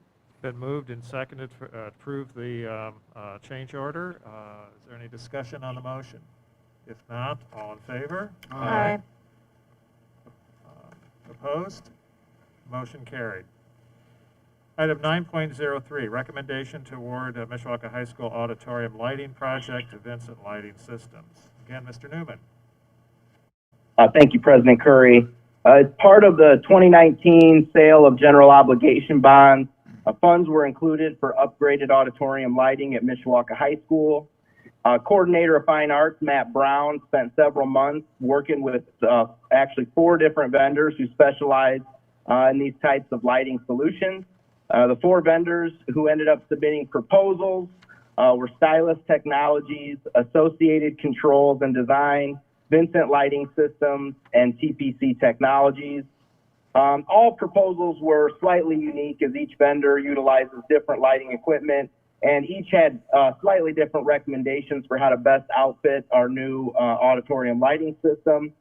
Been moved and seconded to approve the change order. Is there any discussion on the motion? If not, all in favor? Aye. Opposed? Motion carried. Item 9.03, recommendation to award Mishawaka High School Auditorium Lighting Project to Vincent Lighting Systems. Again, Mr. Newman. Thank you, President Curry. As part of the 2019 sale of general obligation bonds, Funds were included for upgraded auditorium lighting at Mishawaka High School. Coordinator of Fine Arts, Matt Brown, spent several months working with actually 4 different vendors who specialize in these types of lighting solutions. The 4 vendors who ended up submitting proposals were Stylus Technologies, Associated Controls and Design, Vincent Lighting Systems, and TPC Technologies. All proposals were slightly unique as each vendor utilizes different lighting equipment, and each had slightly different recommendations for how to best outfit our new auditorium lighting system.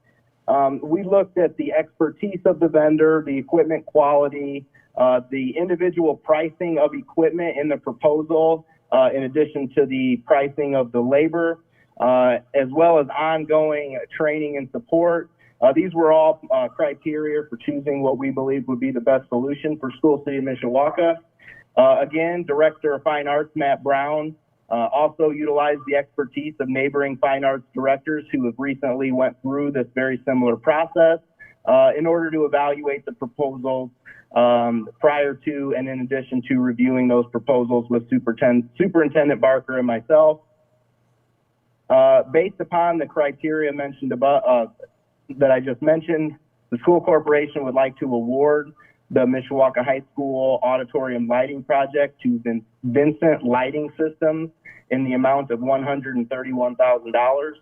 We looked at the expertise of the vendor, the equipment quality, the individual pricing of equipment in the proposal, in addition to the pricing of the labor, as well as ongoing training and support. These were all criteria for choosing what we believe would be the best solution for School City of Mishawaka. Again, Director of Fine Arts, Matt Brown, also utilized the expertise of neighboring fine arts directors who have recently went through this very similar process in order to evaluate the proposals prior to and in addition to reviewing those proposals with Superintendent Barker and myself. Based upon the criteria mentioned above, that I just mentioned, the school corporation would like to award the Mishawaka High School auditorium lighting project to Vincent Lighting Systems in the amount of $131,000.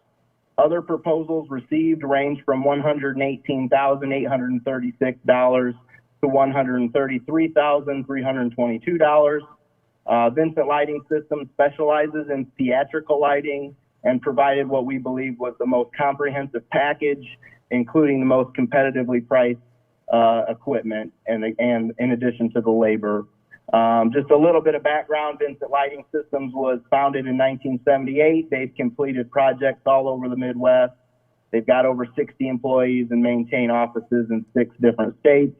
Other proposals received range from $118,836 to $133,322. Vincent Lighting Systems specializes in theatrical lighting and provided what we believe was the most comprehensive package, including the most competitively priced equipment and in addition to the labor. Just a little bit of background, Vincent Lighting Systems was founded in 1978. They've completed projects all over the Midwest. They've got over 60 employees and maintain offices in 6 different states.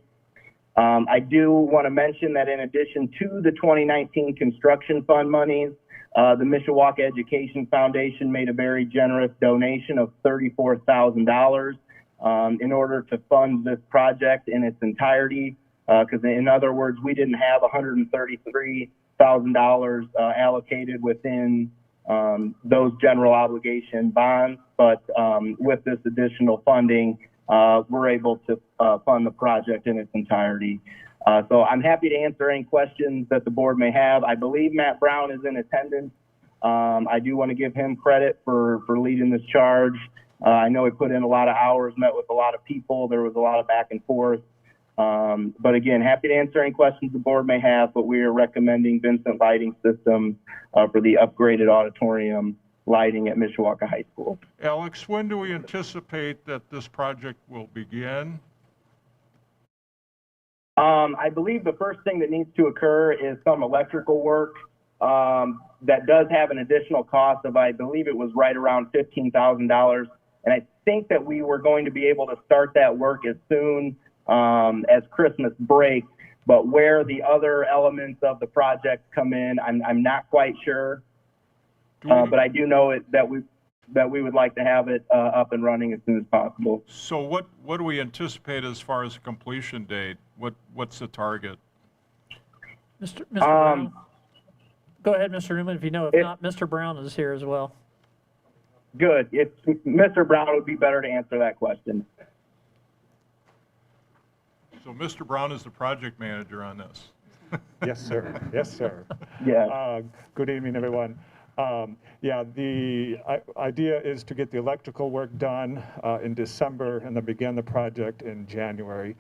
I do want to mention that in addition to the 2019 construction fund monies, the Mishawaka Education Foundation made a very generous donation of $34,000 in order to fund this project in its entirety. Because in other words, we didn't have $133,000 allocated within those general obligation bonds, but with this additional funding, we're able to fund the project in its entirety. So I'm happy to answer any questions that the board may have. I believe Matt Brown is in attendance. I do want to give him credit for leading this charge. I know he put in a lot of hours, met with a lot of people. There was a lot of back and forth. But again, happy to answer any questions the board may have, but we are recommending Vincent Lighting Systems for the upgraded auditorium lighting at Mishawaka High School. Alex, when do we anticipate that this project will begin? I believe the first thing that needs to occur is some electrical work that does have an additional cost of, I believe it was right around $15,000. And I think that we were going to be able to start that work as soon as Christmas break. But where the other elements of the project come in, I'm not quite sure. But I do know that we would like to have it up and running as soon as possible. So what do we anticipate as far as a completion date? What's the target? Mr. Brown. Go ahead, Mr. Newman, if you know. If not, Mr. Brown is here as well. Good. Mr. Brown would be better to answer that question. So Mr. Brown is the project manager on this. Yes, sir. Yes, sir. Yeah. Good evening, everyone. Yeah, the idea is to get the electrical work done in December and then begin the project in January.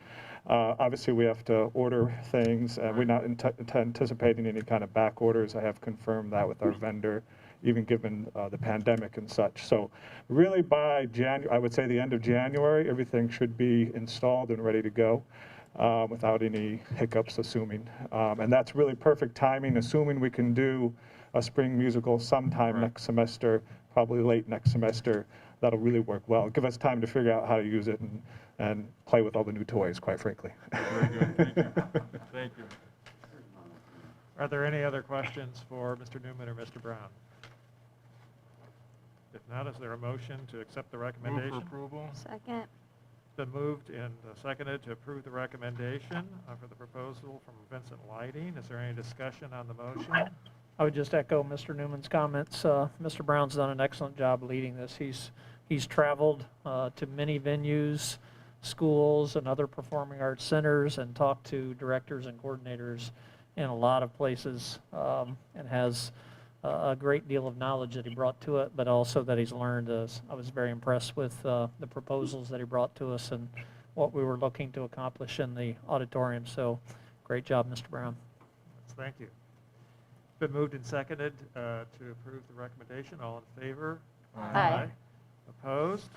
Obviously, we have to order things. We're not anticipating any kind of back orders. I have confirmed that with our vendor, even given the pandemic and such. So really by I would say the end of January, everything should be installed and ready to go without any hiccups, assuming. And that's really perfect timing, assuming we can do a spring musical sometime next semester, probably late next semester. That'll really work well. Give us time to figure out how to use it and play with all the new toys, quite frankly. Very good. Thank you. Thank you. Are there any other questions for Mr. Newman or Mr. Brown? If not, is there a motion to accept the recommendation? Move for approval. Second. Been moved and seconded to approve the recommendation for the proposal from Vincent Lighting. Is there any discussion on the motion? I would just echo Mr. Newman's comments. Mr. Brown's done an excellent job leading this. He's traveled to many venues, schools, and other performing arts centers, and talked to directors and coordinators in a lot of places, and has a great deal of knowledge that he brought to it, but also that he's learned. I was very impressed with the proposals that he brought to us and what we were looking to accomplish in the auditorium. So great job, Mr. Brown. Thank you. Been moved and seconded to approve the recommendation. All in favor? Aye. Opposed?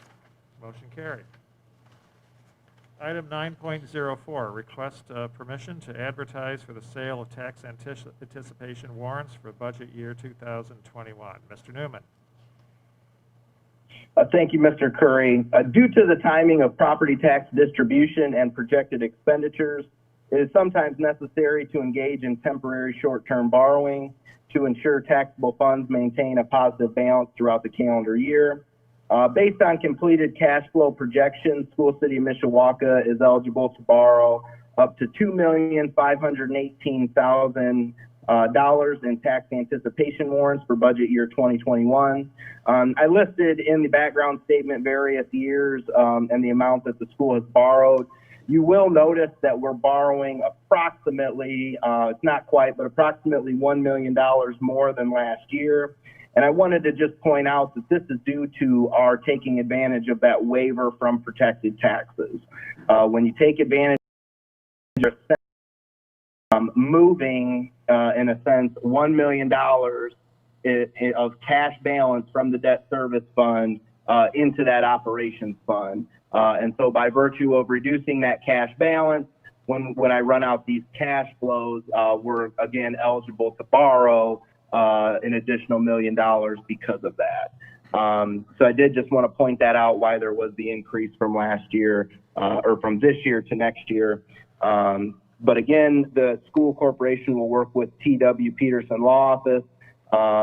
Motion carried. Item 9.04, request permission to advertise for the sale of tax anticipation warrants for budget year 2021. Mr. Newman. Thank you, Mr. Curry. Due to the timing of property tax distribution and projected expenditures, it is sometimes necessary to engage in temporary short-term borrowing to ensure taxable funds maintain a positive balance throughout the calendar year. Based on completed cash flow projections, School City of Mishawaka is eligible to borrow up to $2,518,000 in tax anticipation warrants for budget year 2021. I listed in the background statement various years and the amount that the school has borrowed. You will notice that we're borrowing approximately, it's not quite, but approximately $1 million more than last year. And I wanted to just point out that this is due to our taking advantage of that waiver from protected taxes. When you take advantage of moving, in a sense, $1 million of cash balance from the debt service fund into that operations fund. And so by virtue of reducing that cash balance, when I run out these cash flows, we're again eligible to borrow an additional $1 million because of that. So I did just want to point that out, why there was the increase from last year, or from this year to next year. But again, the school corporation will work with T.W. Peterson Law Office.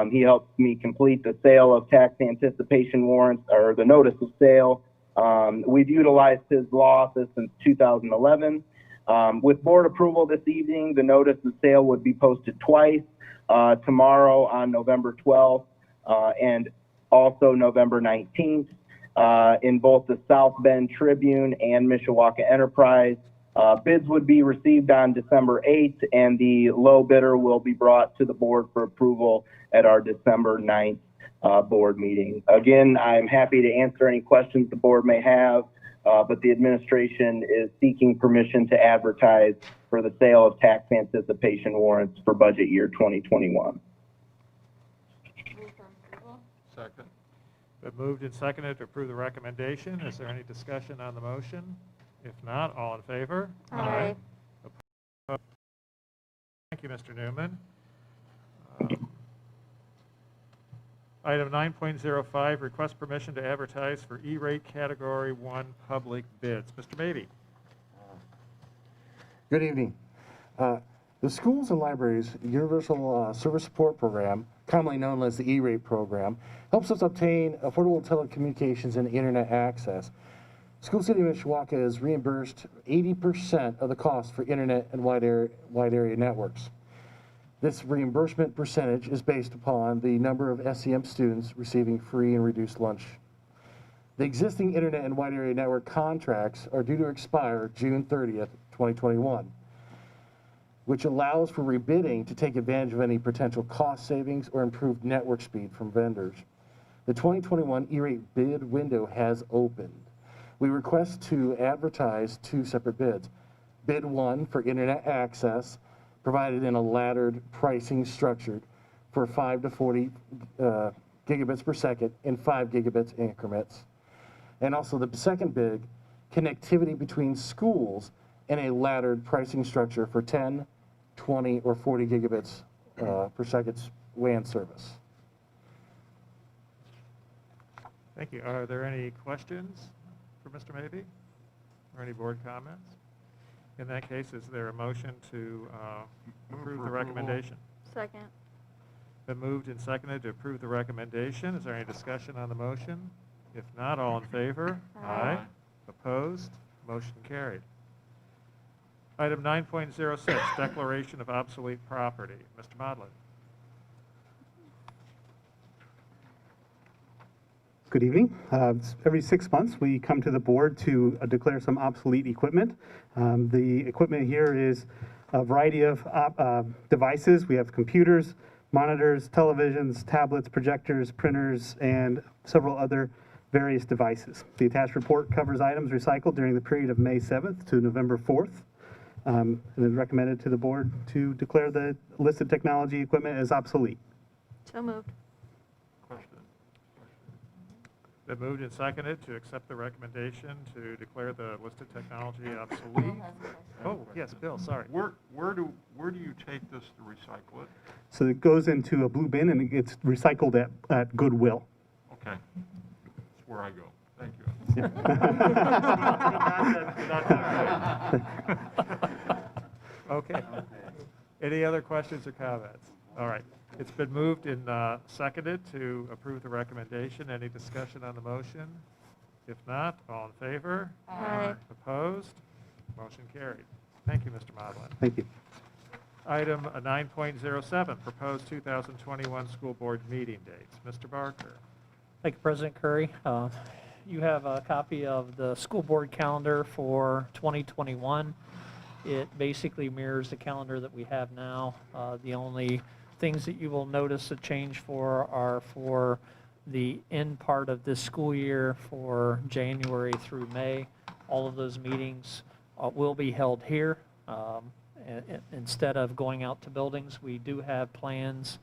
He helped me complete the sale of tax anticipation warrants, or the notice of sale. We've utilized his law office since 2011. With board approval this evening, the notice of sale would be posted twice. Tomorrow on November 12th and also November 19th in both the South Bend Tribune and Mishawaka Enterprise. Bids would be received on December 8th, and the low bidder will be brought to the board for approval at our December 9th board meeting. Again, I'm happy to answer any questions the board may have, but the administration is seeking permission to advertise for the sale of tax anticipation warrants for budget year 2021. Second. Been moved and seconded to approve the recommendation. Is there any discussion on the motion? If not, all in favor? Aye. Opposed? Thank you, Mr. Newman. Item 9.05, request permission to advertise for E-rate Category 1 public bids. Mr. Mabey. Good evening. The Schools and Libraries Universal Service Support Program, commonly known as the E-rate program, helps us obtain affordable telecommunications and internet access. School City of Mishawaka is reimbursed 80% of the cost for internet and wide area networks. This reimbursement percentage is based upon the number of SEM students receiving free and reduced lunch. The existing internet and wide area network contracts are due to expire June 30th, 2021, which allows for rebidding to take advantage of any potential cost savings or improved network speed from vendors. The 2021 E-rate bid window has opened. We request to advertise 2 separate bids. Bid 1 for internet access, provided in a laddered pricing structured for 5 to 40 gigabits per second in 5 gigabits increments. And also the second bid, connectivity between schools in a laddered pricing structure for 10, 20, or 40 gigabits per second WAN service. Thank you. Are there any questions for Mr. Mabey or any board comments? In that case, is there a motion to approve the recommendation? Second. Been moved and seconded to approve the recommendation. Is there any discussion on the motion? If not, all in favor? Aye. Opposed? Motion carried. Item 9.06, declaration of obsolete property. Mr. Modlin. Good evening. Every 6 months, we come to the board to declare some obsolete equipment. The equipment here is a variety of devices. We have computers, monitors, televisions, tablets, projectors, printers, and several other various devices. The attached report covers items recycled during the period of May 7th to November 4th. And is recommended to the board to declare the listed technology equipment as obsolete. So moved. Question. Been moved and seconded to accept the recommendation to declare the listed technology obsolete. Oh, yes, Bill, sorry. Where do you take this to recycle it? So it goes into a blue bin and it gets recycled at Goodwill. Okay. That's where I go. Thank you. Okay. Any other questions or comments? All right. It's been moved and seconded to approve the recommendation. Any discussion on the motion? If not, all in favor? Aye. Opposed? Motion carried. Thank you, Mr. Modlin. Thank you. Item 9.07, proposed 2021 school board meeting dates. Mr. Barker. Thank you, President Curry. You have a copy of the school board calendar for 2021. It basically mirrors the calendar that we have now. The only things that you will notice a change for are for the end part of this school year for January through May. All of those meetings will be held here. Instead of going out to buildings, we do have plans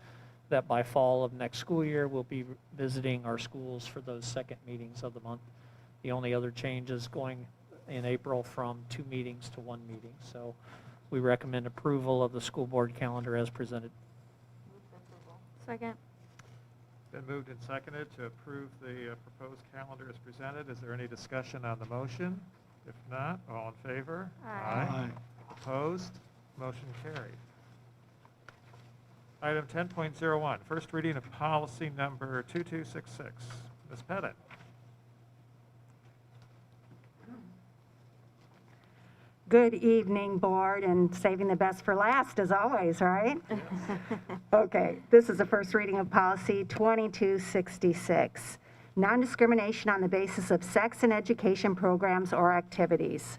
that by fall of next school year, we'll be visiting our schools for those second meetings of the month. The only other change is going in April from 2 meetings to 1 meeting. So we recommend approval of the school board calendar as presented. Second. Been moved and seconded to approve the proposed calendar as presented. Is there any discussion on the motion? If not, all in favor? Aye. Opposed? Motion carried. Item 10.01, first reading of policy number 2266. Ms. Pettit. Good evening, board, and saving the best for last, as always, right? Okay, this is the first reading of policy 2266, non-discrimination on the basis of sex in education programs or activities.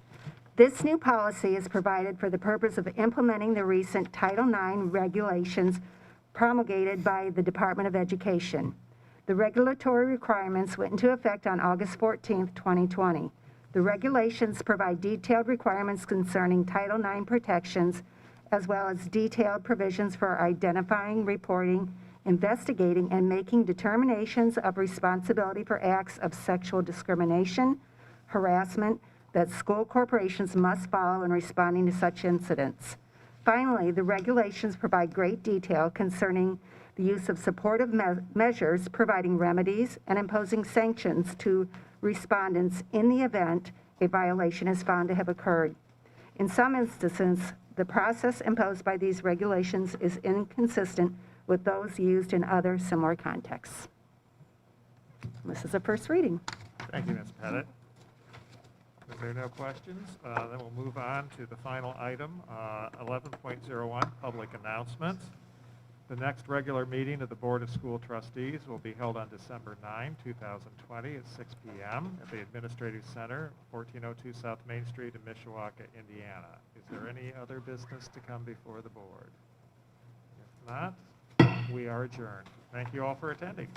This new policy is provided for the purpose of implementing the recent Title IX regulations promulgated by the Department of Education. The regulatory requirements went into effect on August 14th, 2020. The regulations provide detailed requirements concerning Title IX protections, as well as detailed provisions for identifying, reporting, investigating, and making determinations of responsibility for acts of sexual discrimination, harassment, that school corporations must follow in responding to such incidents. Finally, the regulations provide great detail concerning the use of supportive measures, providing remedies, and imposing sanctions to respondents in the event a violation is found to have occurred. In some instances, the process imposed by these regulations is inconsistent with those used in other similar contexts. This is a first reading. Thank you, Ms. Pettit. If there are no questions, then we'll move on to the final item, 11.01, public announcements. The next regular meeting of the Board of School Trustees will be held on December 9, 2020 at 6 p.m. at the Administrative Center, 1402 South Main Street in Mishawaka, Indiana. Is there any other business to come before the board? If not, we are adjourned. Thank you all for attending.